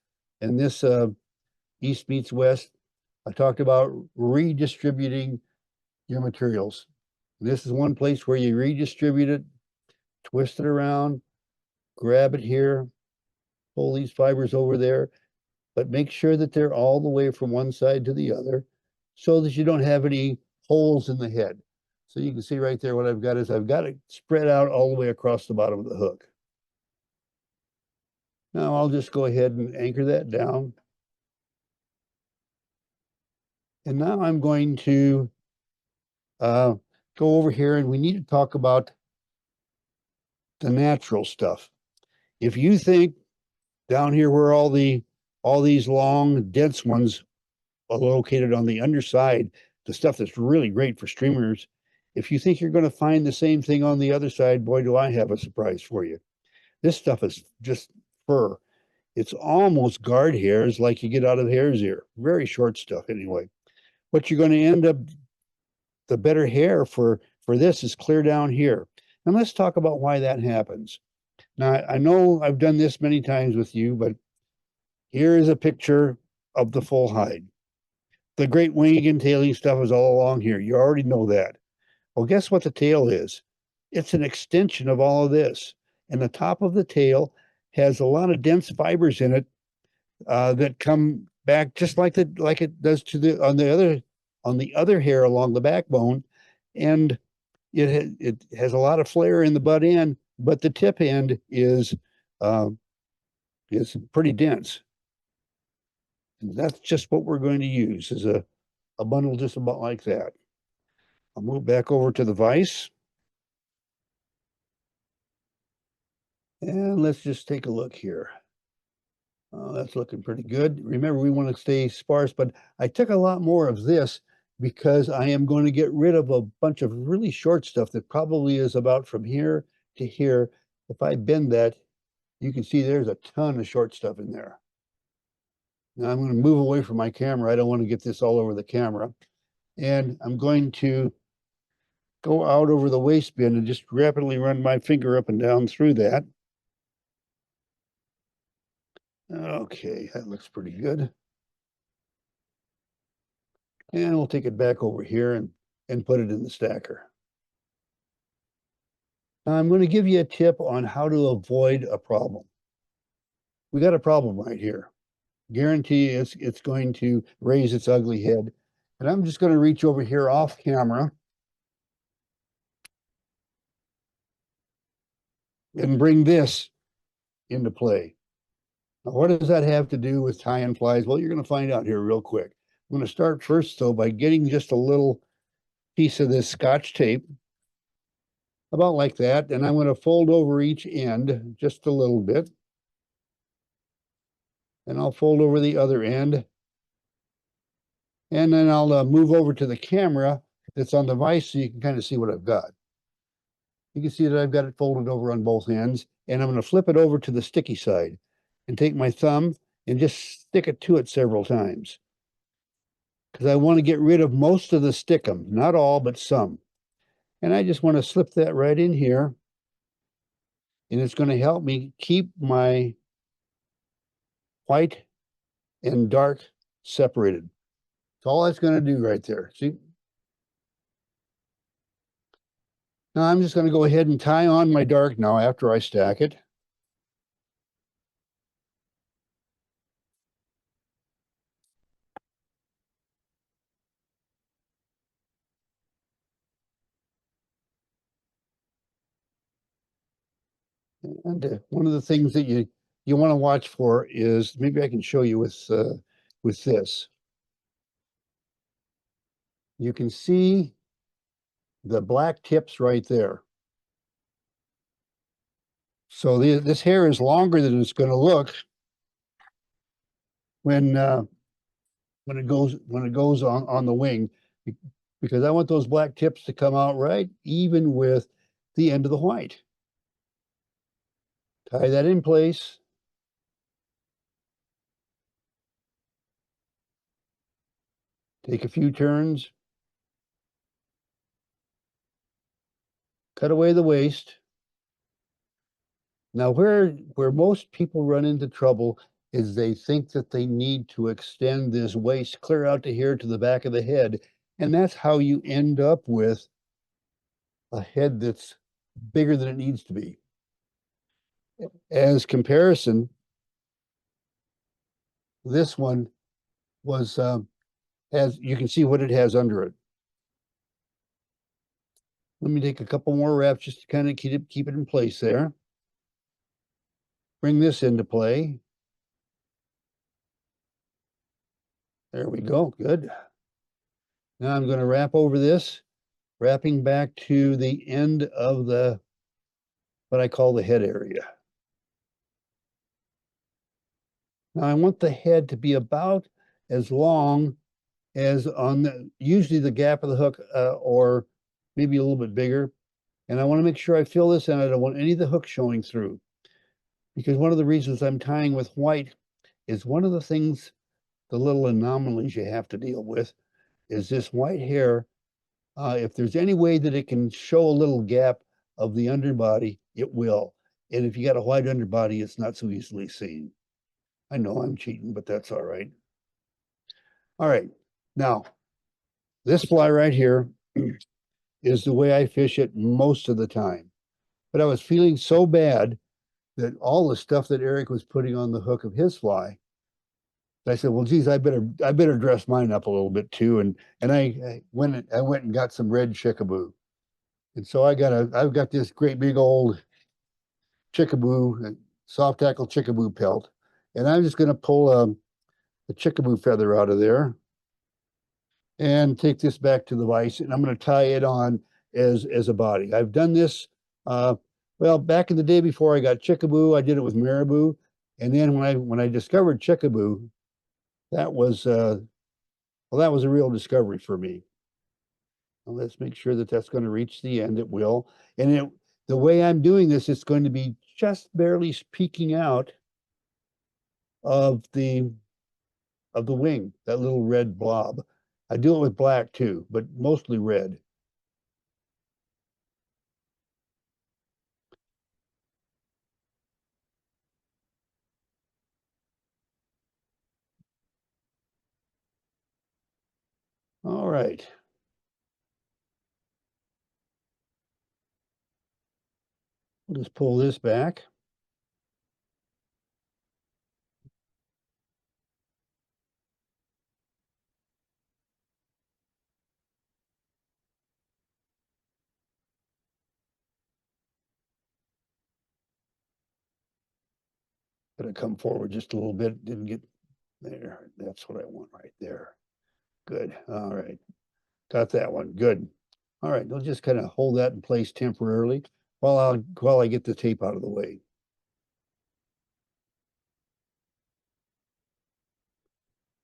Speaker 1: East Meets West. I talked about redistributing your materials. This is one place where you redistribute it, twist it around, grab it here, pull these fibers over there, but make sure that they're all the way from one side to the other so that you don't have any holes in the head. So you can see right there what I've got is I've got it spread out all the way across the bottom of the hook. Now I'll just go ahead and anchor that down. And now I'm going to go over here, and we need to talk about the natural stuff. If you think down here where all these long, dense ones are located on the underside, the stuff that's really great for streamers, if you think you're going to find the same thing on the other side, boy, do I have a surprise for you. This stuff is just fur. It's almost guard hairs like you get out of the hare's ear. Very short stuff anyway. What you're going to end up, the better hair for this is clear down here. And let's talk about why that happens. Now, I know I've done this many times with you, but here is a picture of the full hide. The great wing and tailing stuff is all along here. You already know that. Well, guess what the tail is? It's an extension of all of this. And the top of the tail has a lot of dense fibers in it that come back just like it does on the other hair along the backbone. And it has a lot of flare in the butt end, but the tip end is pretty dense. And that's just what we're going to use, is a bundle just about like that. I'll move back over to the vise. And let's just take a look here. That's looking pretty good. Remember, we want to stay sparse, but I took a lot more of this because I am going to get rid of a bunch of really short stuff that probably is about from here to here. If I bend that, you can see there's a ton of short stuff in there. Now I'm going to move away from my camera. I don't want to get this all over the camera. And I'm going to go out over the waste bin and just rapidly run my finger up and down through that. Okay, that looks pretty good. And we'll take it back over here and put it in the stacker. Now I'm going to give you a tip on how to avoid a problem. We got a problem right here. Guarantee it's going to raise its ugly head. And I'm just going to reach over here off camera and bring this into play. Now, what does that have to do with tying flies? Well, you're going to find out here real quick. I'm going to start first, though, by getting just a little piece of this Scotch tape, about like that, and I'm going to fold over each end just a little bit. And I'll fold over the other end. And then I'll move over to the camera that's on the vise so you can kind of see what I've got. You can see that I've got it folded over on both ends, and I'm going to flip it over to the sticky side and take my thumb and just stick it to it several times. Because I want to get rid of most of the stickum, not all, but some. And I just want to slip that right in here. And it's going to help me keep my white and dark separated. That's all that's going to do right there. See? Now I'm just going to go ahead and tie on my dark now after I stack it. And one of the things that you want to watch for is, maybe I can show you with this. You can see the black tips right there. So this hair is longer than it's going to look when it goes on the wing, because I want those black tips to come out right even with the end of the white. Tie that in place. Take a few turns. Cut away the waste. Now, where most people run into trouble is they think that they need to extend this waist clear out to here to the back of the head. And that's how you end up with a head that's bigger than it needs to be. As comparison, this one was, you can see what it has under it. Let me take a couple more wraps just to kind of keep it in place there. Bring this into play. There we go, good. Now I'm going to wrap over this, wrapping back to the end of what I call the head area. Now I want the head to be about as long as usually the gap of the hook, or maybe a little bit bigger. And I want to make sure I fill this in. I don't want any of the hook showing through. Because one of the reasons I'm tying with white is one of the things, the little anomalies you have to deal with, is this white hair. If there's any way that it can show a little gap of the underbody, it will. And if you got a white underbody, it's not so easily seen. I know I'm cheating, but that's all right. All right. Now, this fly right here is the way I fish it most of the time. But I was feeling so bad that all the stuff that Eric was putting on the hook of his fly, I said, well, geez, I better dress mine up a little bit too. And I went and got some red chickaboo. And so I've got this great big old chickaboo, soft tackle chickaboo pelt. And I'm just going to pull a chickaboo feather out of there and take this back to the vise, and I'm going to tie it on as a body. I've done this, well, back in the day before I got chickaboo, I did it with marabou. And then when I discovered chickaboo, that was a real discovery for me. Well, let's make sure that that's going to reach the end. It will. And the way I'm doing this, it's going to be just barely peeking out of the wing, that little red blob. I do it with black too, but mostly red. right. We'll just pull this back. Gotta come forward just a little bit. Didn't get there. That's what I want right there. Good. All right. Got that one. Good. All right. We'll just kind of hold that in place temporarily while I get the tape out of the way.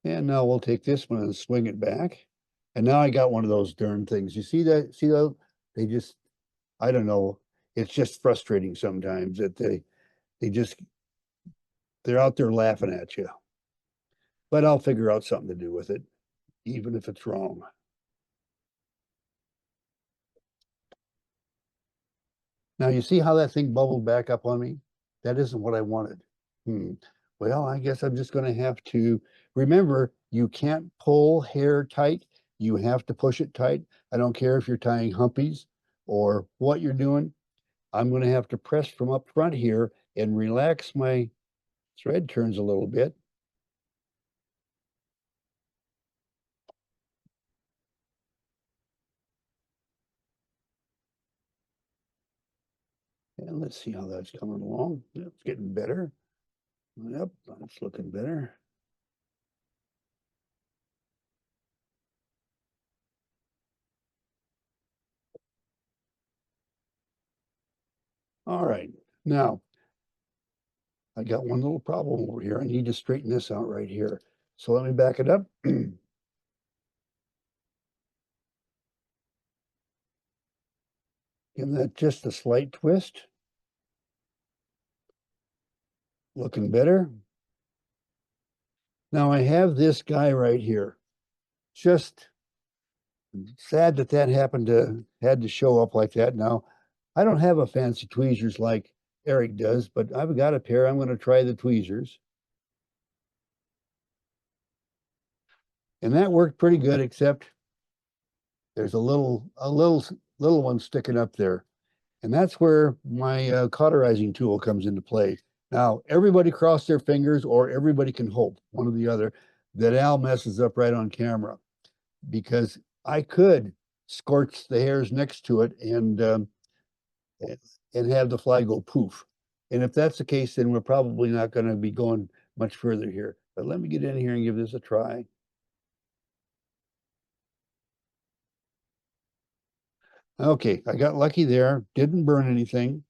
Speaker 1: And now we'll take this one and swing it back. And now I got one of those darn things. You see that? See that? They just, I don't know. It's just frustrating sometimes that they're out there laughing at you. But I'll figure out something to do with it, even if it's wrong. Now you see how that thing bubbled back up on me? That isn't what I wanted. Well, I guess I'm just going to have to remember you can't pull hair tight. You have to push it tight. I don't care if you're tying humpies or what you're doing. I'm going to have to press from up front here and relax my thread turns a little bit. And let's see how that's coming along. It's getting better. Yep, it's looking better. All right, now I got one little problem over here. I need to straighten this out right here. So let me back it up. Give that just a slight twist. Looking better. Now I have this guy right here. Just sad that that had to show up like that. Now, I don't have a fancy tweezers like Eric does, but I've got a pair. I'm going to try the tweezers. And that worked pretty good, except there's a little one sticking up there. And that's where my cauterizing tool comes into play. Now, everybody cross their fingers, or everybody can hope, one or the other, that Al messes up right on camera, because I could scorch the hairs next to it and have the fly go poof. And if that's the case, then we're probably not going to be going much further here. But let me get in here and give this a try. Okay, I got lucky there. Didn't burn anything.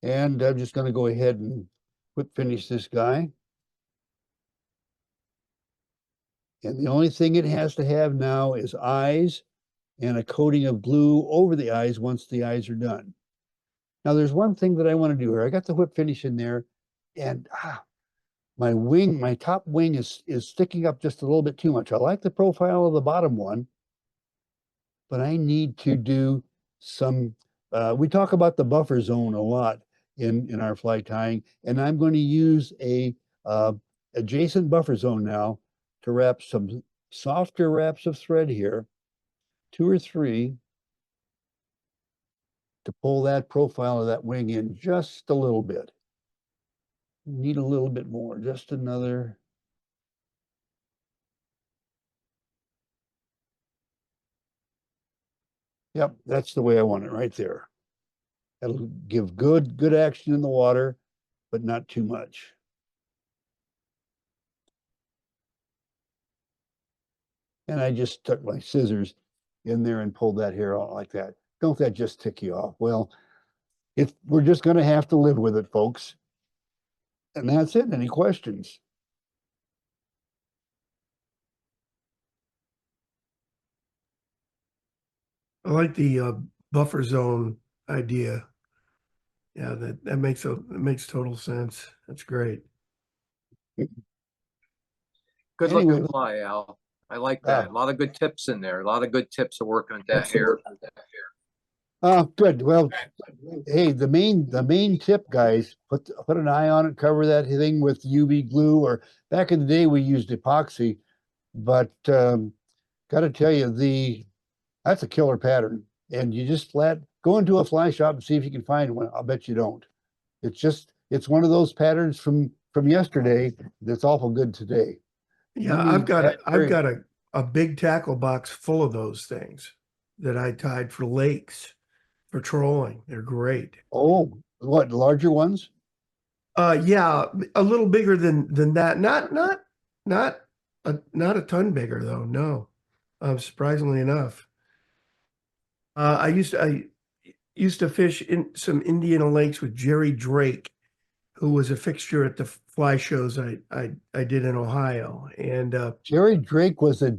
Speaker 1: And I'm just going to go ahead and whip finish this guy. And the only thing it has to have now is eyes and a coating of glue over the eyes once the eyes are done. Now there's one thing that I want to do here. I got the whip finish in there, and my top wing is sticking up just a little bit too much. I like the profile of the bottom one, but I need to do some, we talk about the buffer zone a lot in our fly tying, and I'm going to use a adjacent buffer zone now to wrap some softer wraps of thread here, 2 or 3, to pull that profile of that wing in just a little bit. Need a little bit more, just another. Yep, that's the way I want it right there. That'll give good action in the water, but not too much. And I just stuck my scissors in there and pulled that hair out like that. Don't that just tick you off? Well, we're just going to have to live with it, folks. And that's it. Any questions?
Speaker 2: I like the buffer zone idea. Yeah, that makes total sense. That's great.
Speaker 6: Good
Speaker 1: Anyway,
Speaker 6: looking fly, Al. I like that. A lot of good tips in there. A lot of good tips of working with that hair.
Speaker 1: Good. Well, hey, the main tip, guys, put an eye on it, cover that thing with UV glue, or back in the day we used epoxy, but got to tell you, that's a killer pattern. And you just go into a fly shop and see if you can find one. I'll bet you don't. It's one of those patterns from yesterday that's awful good today.
Speaker 2: Yeah,
Speaker 1: Let me
Speaker 2: I've got
Speaker 1: add-
Speaker 2: a big tackle box full of those things that I tied for lakes for trolling. They're great.
Speaker 1: Oh, what, larger ones?
Speaker 2: Yeah, a little bigger than that. Not a ton bigger though. No, surprisingly enough. I used to fish in some Indiana lakes with Jerry Drake, who was a fixture at the fly shows I did in Ohio. And
Speaker 1: Jerry Drake was a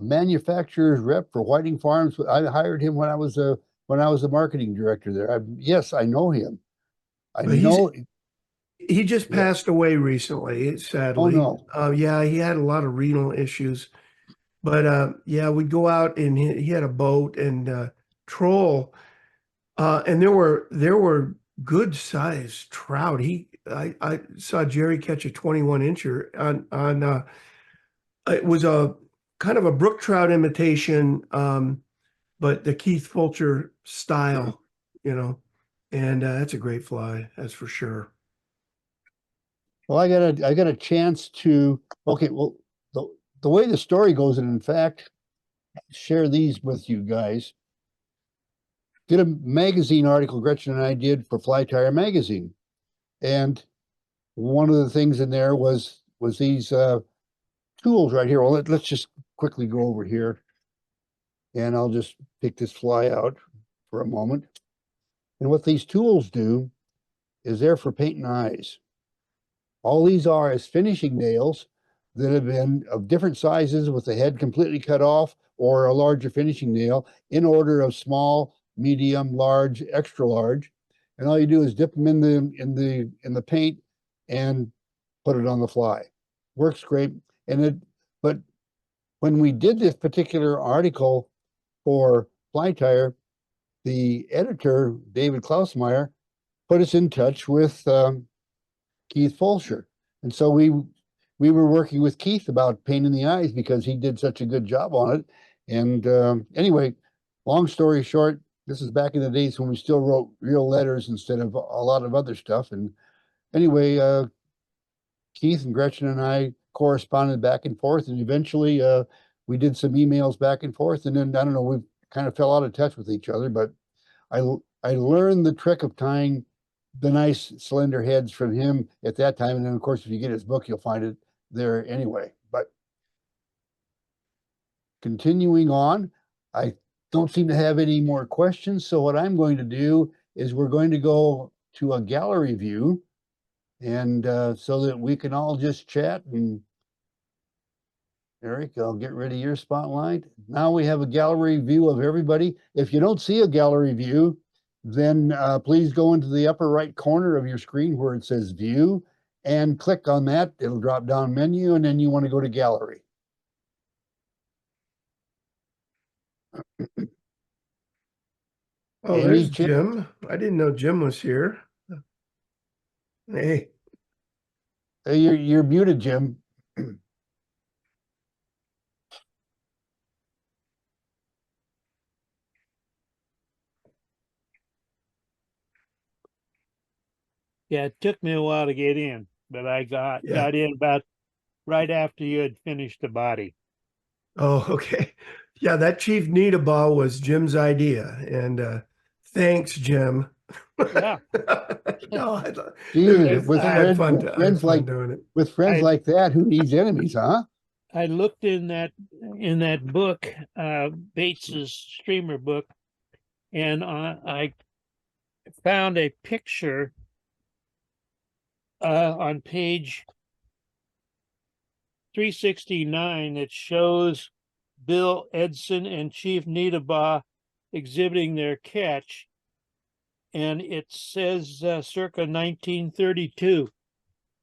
Speaker 1: manufacturer's rep for Whiting Farms. I hired him when I was a marketing director there. Yes, I know him. I
Speaker 2: but
Speaker 1: know.
Speaker 2: he just
Speaker 1: Yeah.
Speaker 2: passed away recently,
Speaker 1: Oh
Speaker 2: sadly.
Speaker 1: no.
Speaker 2: Yeah, he had a lot of renal issues. But yeah, we'd go out and he had a boat and troll, and there were good sized trout. I saw Jerry catch a 21 incher on it was a kind of a brook trout imitation, but the Keith Fulcher style, you know, and that's a great fly, that's for sure.
Speaker 1: Well, I got a chance to. Okay. Well, the way the story goes, and in fact, share these with you guys. Did a magazine article Gretchen and I did for Fly Tire magazine, and one of the things in there was these tools right here. Well, let's just quickly go over here, and I'll just pick this fly out for a moment. And what these tools do is they're for painting eyes. All these are is finishing nails that have been of different sizes with the head completely cut off or a larger finishing nail in order of small, medium, large, extra large. And all you do is dip them in the paint and put it on the fly. Works great. But when we did this particular article for Fly Tire, the editor, David Klausmeyer, put us in touch with Keith Fulsher. And so we were working with Keith about pain in the eyes because he did such a good job on it. And anyway, long story short, this is back in the days when we still wrote real letters instead of a lot of other stuff. And anyway, Keith and Gretchen and I corresponded back and forth, and eventually we did some emails back and forth. And then I don't know, we kind of fell out of touch with each other, but I I learned the trick of tying the nice slender heads from him at that time. And then, of course, if you get his book, you'll find it there anyway. But continuing on, I don't seem to have any more questions. So what I'm going to do is we're going to go to a gallery view, and so that we can all just chat. And Eric, I'll get rid of your spotlight. Now we have a gallery view of everybody. If you don't see a gallery view, then please go into the upper right corner of your screen where it says view and click on that. It'll drop down menu, and then you want to go to gallery.
Speaker 2: Oh,
Speaker 1: Any
Speaker 2: there's
Speaker 1: chance-
Speaker 2: Jim. I didn't know Jim was here. Hey,
Speaker 1: You're muted, Jim.
Speaker 6: Yeah, it took me a while to get in, but I got
Speaker 2: Yeah.
Speaker 6: got in about right after you had finished the body.
Speaker 2: oh, okay. Yeah, that Chief Needabeh was Jim's idea. And thanks, Jim.
Speaker 6: Yeah.
Speaker 2: No,
Speaker 1: Jesus, with
Speaker 2: I had fun,
Speaker 1: friends, with friends like
Speaker 2: doing it.
Speaker 1: with friends
Speaker 6: I-
Speaker 1: like that, who needs enemies, huh?
Speaker 6: I looked in that book, Bates's streamer book, and I found a picture on page 369 that shows Bill Edson and Chief Needabeh exhibiting their catch, and it says circa 1932.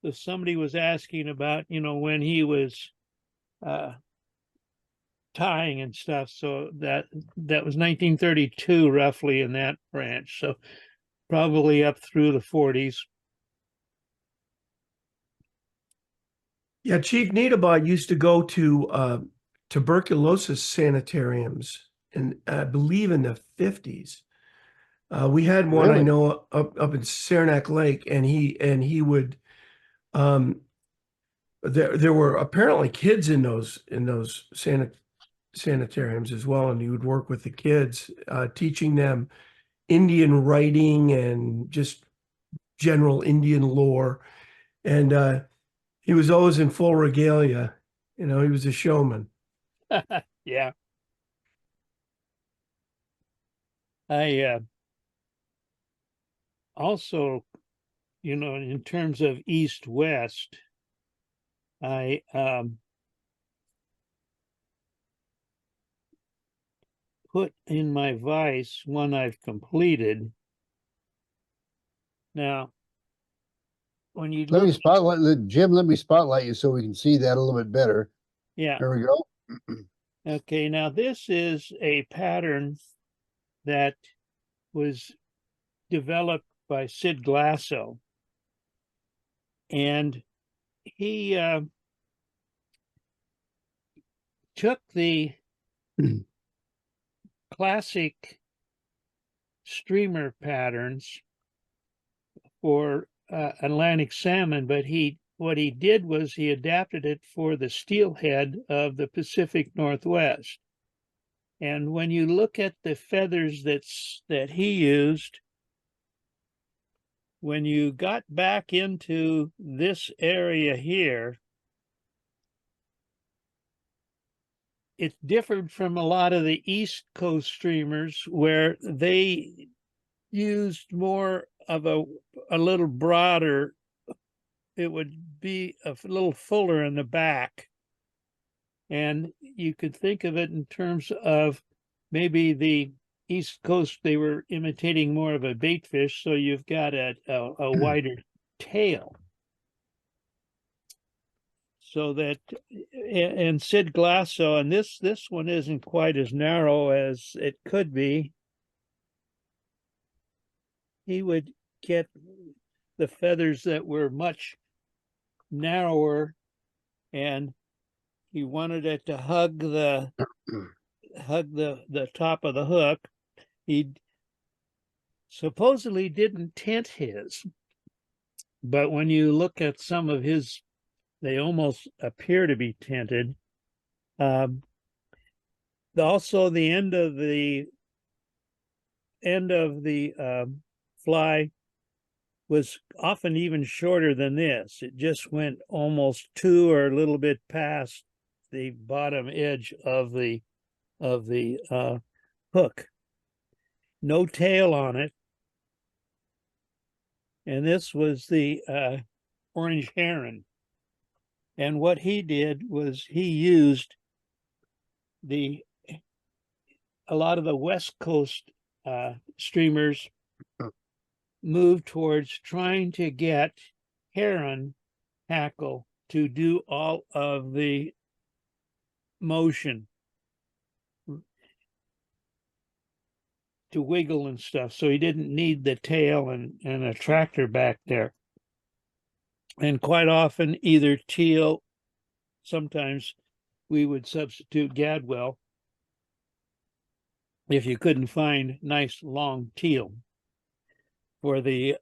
Speaker 6: So somebody was asking about, when he was tying and stuff. So that was 1932 roughly in that branch. So probably up through the 40s.
Speaker 2: Yeah, Chief Needabeh used to go to tuberculosis sanitariums, and I believe in the 50s. We had one I
Speaker 1: Really?
Speaker 2: know up in Saranac Lake, and he would there were apparently kids in those sanitariums as well, and he would work with the kids, teaching them Indian writing and just general Indian lore. And he was always in full regalia. He was a showman.
Speaker 6: Yeah. I also, in terms of east-west, I put in my vise one I've completed. Now, when you
Speaker 1: Let me
Speaker 6: look,
Speaker 1: spotlight Jim. Let me spotlight you so we can see that a little bit better.
Speaker 6: yeah,
Speaker 1: There we go.
Speaker 6: okay, now this is a pattern that was developed by Sid Glasso, and he took the classic streamer patterns for Atlantic salmon, but what he did was he adapted it for the steelhead of the Pacific Northwest. And when you look at the feathers that he used, when you got back into this area here, it differed from a lot of the East Coast streamers where they used more of a little broader. It would be a little fuller in the back. And you could think of it in terms of maybe the East Coast, they were imitating more of a bait fish, so you've got a wider tail. So that, and Sid Glasso, and this one isn't quite as narrow as it could be. He would get the feathers that were much narrower, and he wanted it to hug the top of the hook. He supposedly didn't tint his, but when you look at some of his, they almost appear to be tinted. Also, the end of the fly was often even shorter than this. It just went almost to or a little bit past the bottom edge of the hook. No tail on it. And this was the orange heron. And what he did was he used a lot of the West Coast streamers moved towards trying to get heron hackle to do all of the motion, to wiggle and stuff. So he didn't need the tail and a tractor back there. And quite often either teal, sometimes we would substitute gadwall if you couldn't find nice long teal for the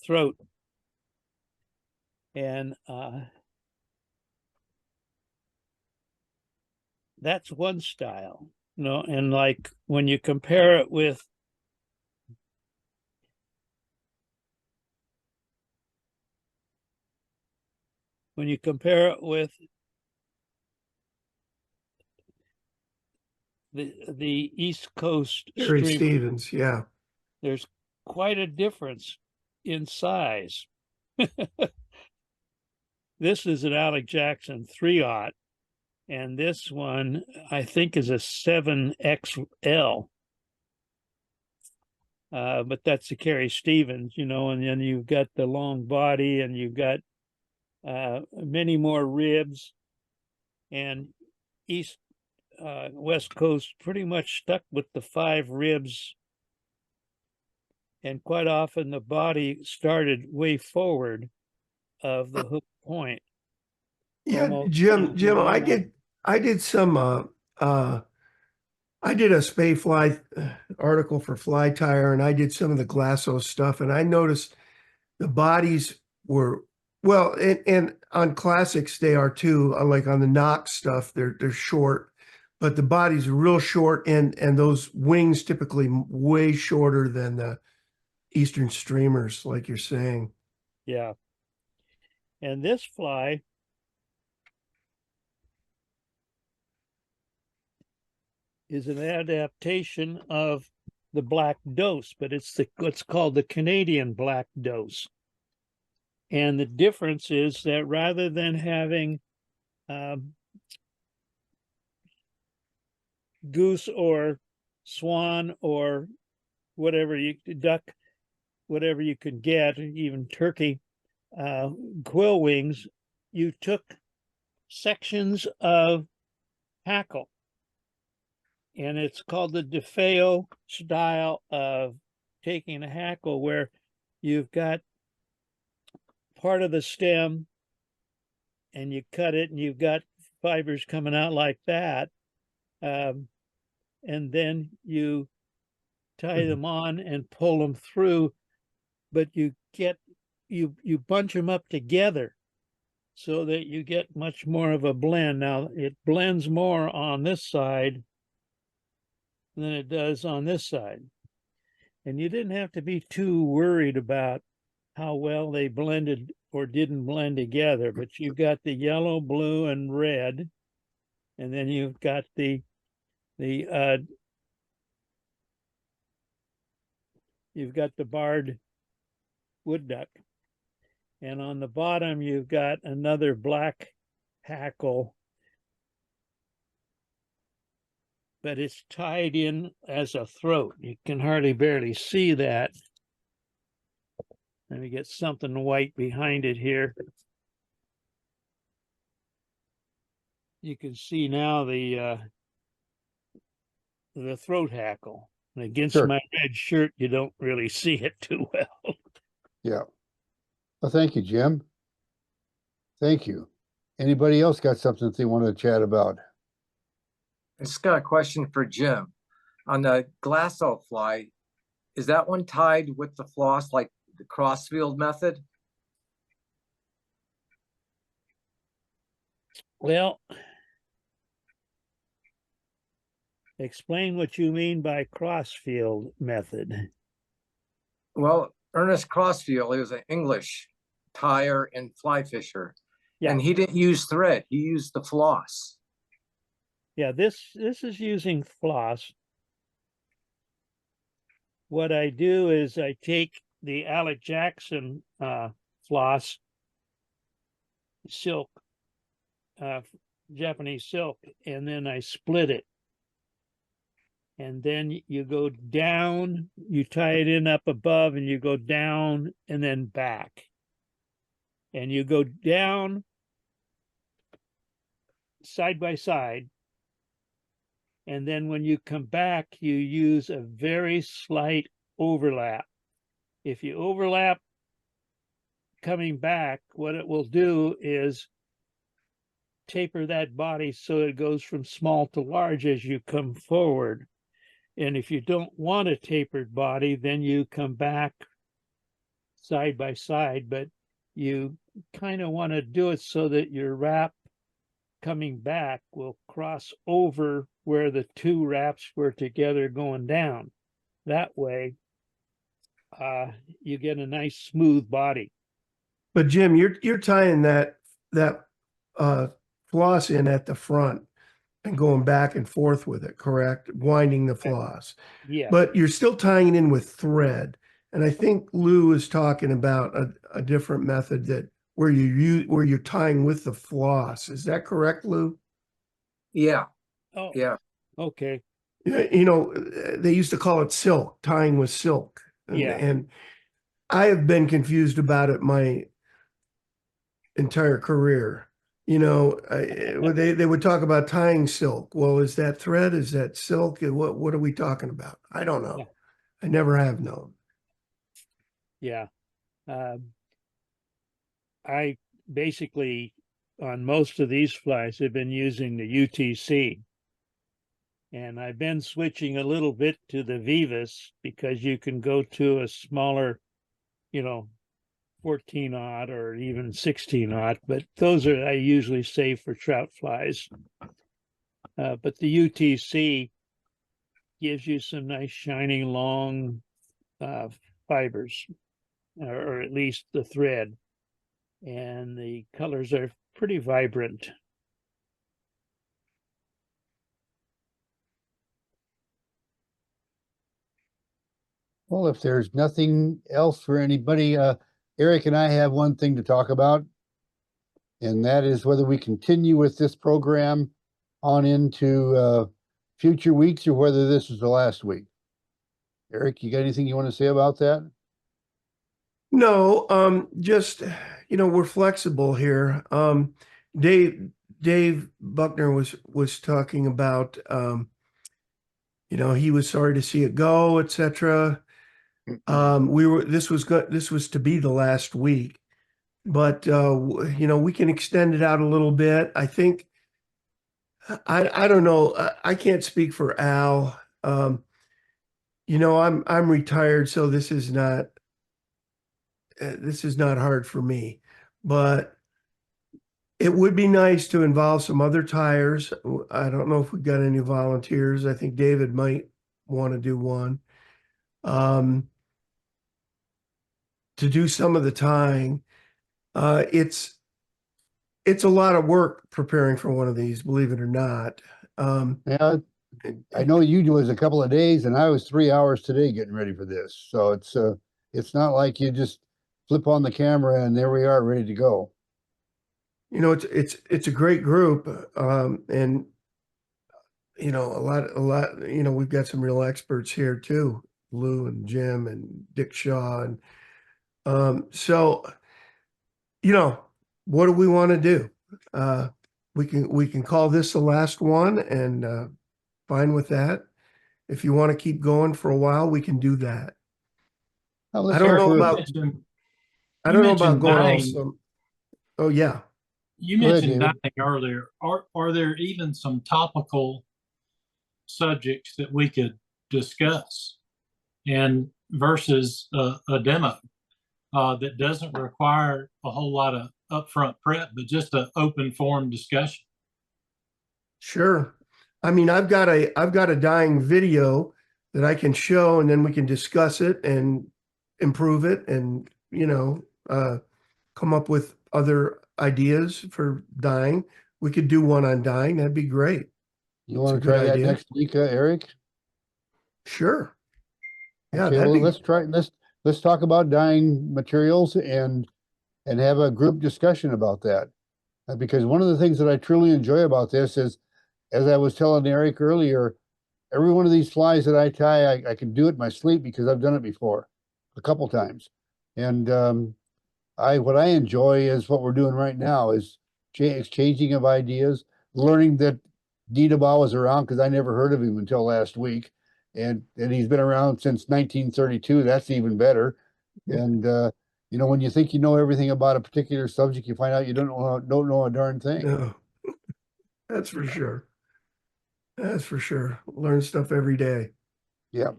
Speaker 6: throat. And that's one style, and like when you compare it with the East Coast
Speaker 2: Harry
Speaker 6: streamer,
Speaker 2: Stevens, yeah.
Speaker 6: there's quite a difference in size. This is an Alec Jackson 3/0, and this one I think is a 7XL. But that's the Carrie Stevens, and then you've got the long body, and you've got many more ribs. And West Coast pretty much stuck with the 5 ribs. And quite often the body started way forward of the hook point.
Speaker 2: Yeah,
Speaker 6: Almost
Speaker 2: Jim, I did some I did a spay fly article for Fly Tire, and I did some of the Glasso stuff, and I noticed the bodies were well, and on classics they are too. Like on the Knox stuff, they're short, but the body's real short, and those wings typically way shorter than the Eastern streamers, like you're saying.
Speaker 6: Yeah. And this fly is an adaptation of the black dose, but it's what's called the Canadian black dose. And the difference is that rather than having goose or swan or duck, whatever you could get, even turkey, quill wings, you took sections of hackle. And it's called the DeFeo style of taking a hackle, where you've got part of the stem and you cut it and you've got fibers coming out like that. And then you tie them on and pull them through, but you bunch them up together so that you get much more of a blend. Now it blends more on this side than it does on this side. And you didn't have to be too worried about how well they blended or didn't blend together, but you've got the yellow, blue, and red, and then you've got the barred wood duck. And on the bottom, you've got another black hackle, but it's tied in as a throat. You can hardly barely see that. Let me get something white behind it here. You can see now the throat hackle. And against my red shirt, you don't really see it too well.
Speaker 1: Yeah. Well, thank you, Jim. Thank you. Anybody else got something they want to chat about?
Speaker 8: I just got a question for Jim. On the Glasso fly, is that one tied with the floss like the crossfield method?
Speaker 6: Well, explain what you mean by crossfield method.
Speaker 8: Well, Ernest Crossfield, he was an English tire and fly fisher. Yeah. And he didn't use thread, he used the floss.
Speaker 6: Yeah, this is using floss. What I do is I take the Alec Jackson floss, silk, Japanese silk, and then I split it. And then you go down, you tie it in up above, and you go down and then back. And you go down side by side. And then when you come back, you use a very slight overlap. If you overlap coming back, what it will do is taper that body so it goes from small to large as you come forward. And if you don't want a tapered body, then you come back side by side, but you kind of want to do it so that your wrap coming back will cross over where the two wraps were together going down. That way, you get a nice smooth body.
Speaker 2: But Jim, you're tying that floss in at the front and going back and forth with it, correct? Winding the floss.
Speaker 6: Yeah.
Speaker 2: But you're still tying it in with thread. And I think Lou is talking about a different method that where you're tying with the floss. Is that correct, Lou?
Speaker 8: Yeah.
Speaker 6: Oh,
Speaker 8: yeah.
Speaker 6: Okay.
Speaker 2: You know, they used to call it silk, tying with silk. And I have been confused about it my entire career. you know, they would talk about tying silk. Well, is that thread? Is that silk? What are we talking about? I don't know.
Speaker 6: Yeah.
Speaker 2: I never have known.
Speaker 6: Yeah. I basically, on most of these flies, have been using the UTC. And I've been switching a little bit to the Vivas because you can go to a smaller, 14-aught or even 16-aught, but those are I usually save for trout flies. But the UTC gives you some nice shining long fibers, or at least the thread, and the colors are pretty vibrant.
Speaker 1: Well, if there's nothing else for anybody, Eric and I have one thing to talk about, and that is whether we continue with this program on into future weeks or whether this is the last week. Eric, you got anything you want to say about that?
Speaker 2: No, just, we're flexible here. Dave Buckner was talking about, he was sorry to see it go, etc. This was to be the last week, but we can extend it out a little bit. I think, I don't know. I can't speak for Al. I'm retired, so this is not hard for me, but it would be nice to involve some other tires. I don't know if we've got any volunteers. I think David might want to do one. To do some of the tying. It's a lot of work preparing for one of these, believe it or not.
Speaker 1: Yeah, I know you do it a couple of days, and I was 3 hours today getting ready for this. So it's not like you just flip on the camera and there we are ready to go.
Speaker 2: It's a great group, and a lot. We've got some real experts here too, Lou and Jim and Dick Shaw, and so what do we want to do? We can call this the last one, and fine with that. If you want to keep going for a while, we can do that.
Speaker 1: Well,
Speaker 2: I don't know about going
Speaker 7: dying.
Speaker 2: also. Oh yeah.
Speaker 7: You
Speaker 1: Go ahead,
Speaker 7: mentioned
Speaker 1: David.
Speaker 7: dying earlier. Are there even some topical subjects that we could discuss and versus a demo that doesn't require a whole lot of upfront prep, but just an open forum discussion?
Speaker 2: Sure. I mean, I've got a dying video that I can show, and then we can discuss it and improve it, and come up with other ideas for dying. We could do one on dying. That'd be great.
Speaker 1: You want to try that next week, Eric?
Speaker 2: Sure. Yeah,
Speaker 1: Okay, well, let's talk about dyeing materials and have a group discussion about that. Because one of the things that I truly enjoy about this is, as I was telling Eric earlier, every one of these flies that I tie, I can do it in my sleep because I've done it before a couple times. And what I enjoy is what we're doing right now is exchanging of ideas, learning that Needabeh was around because I never heard of him until last week. And he's been around since 1932. That's even better. And when you think you know everything about a particular subject, you find out you don't know a darn thing.
Speaker 2: No, that's for sure. That's for sure. Learn stuff every day.
Speaker 1: Yeah.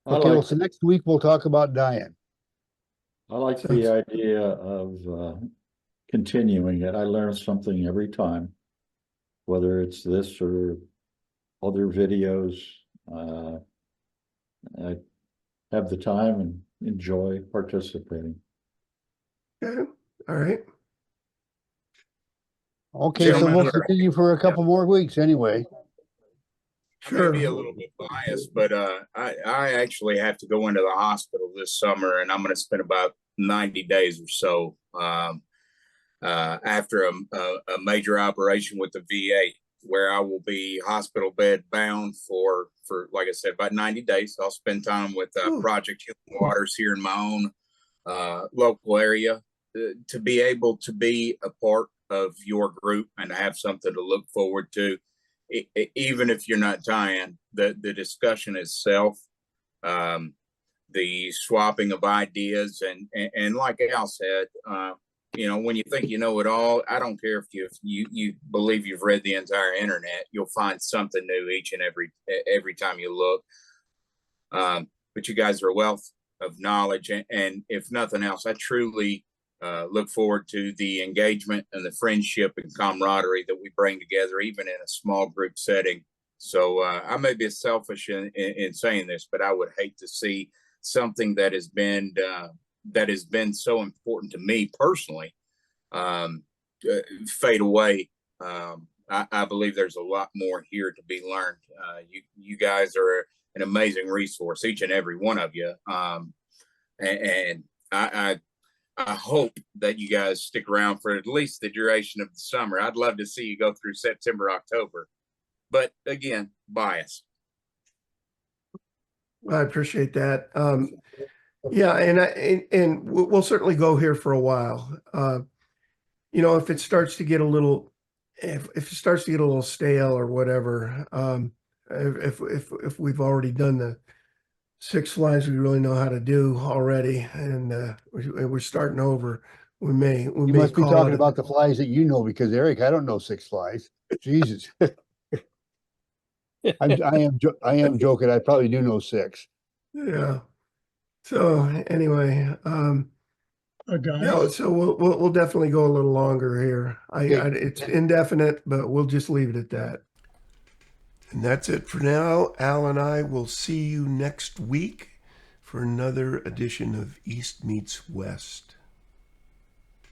Speaker 1: Okay, well, so next week we'll talk about dyeing.
Speaker 3: I like the idea of continuing it. I learn something every time, whether it's this or other videos. I have the time and enjoy participating.
Speaker 2: Okay. All right.
Speaker 1: Okay, so we'll continue for a couple more weeks anyway.
Speaker 2: Sure.
Speaker 5: I may be a little bit biased, but I actually have to go into the hospital this summer, and I'm going to spend about 90 days or so after a major operation with the VA, where I will be hospital bed bound for like I said, about 90 days. I'll spend time with Project Healing Waters here in my own local area to be able to be a part of your group and to have something to look forward to. Even if you're not tying, the discussion itself, the swapping of ideas, and like Al said, you know, when you think you know it all, I don't care if you believe you've read the entire internet, you'll find something new each and every time you look. But you guys are a wealth of knowledge, and if nothing else, I truly look forward to the engagement and the friendship and camaraderie that we bring together, even in a small group setting. So I may be selfish in saying this, but I would hate to see something that has been so important to me personally fade away. I believe there's a lot more here to be learned. You guys are an amazing resource, each and every one of you. And I hope that you guys stick around for at least the duration of the summer. I'd love to see you go through September, October, but again, biased.
Speaker 2: I appreciate that. Yeah, and we'll certainly go here for a while. You know, if it starts to get a little, if it starts to get a little stale or whatever, if we've already done the 6 flies we really know how to do already, and we're starting over, we may
Speaker 1: You must be talking about the flies that you know, because Eric, I don't know 6 flies. Jesus. I am joking. I probably do know 6.
Speaker 2: Yeah. So anyway, yeah, so we'll definitely go a little longer here. It's indefinite, but we'll just leave it at that. And that's it for now. Al and I will see you next week for another edition of East Meets West.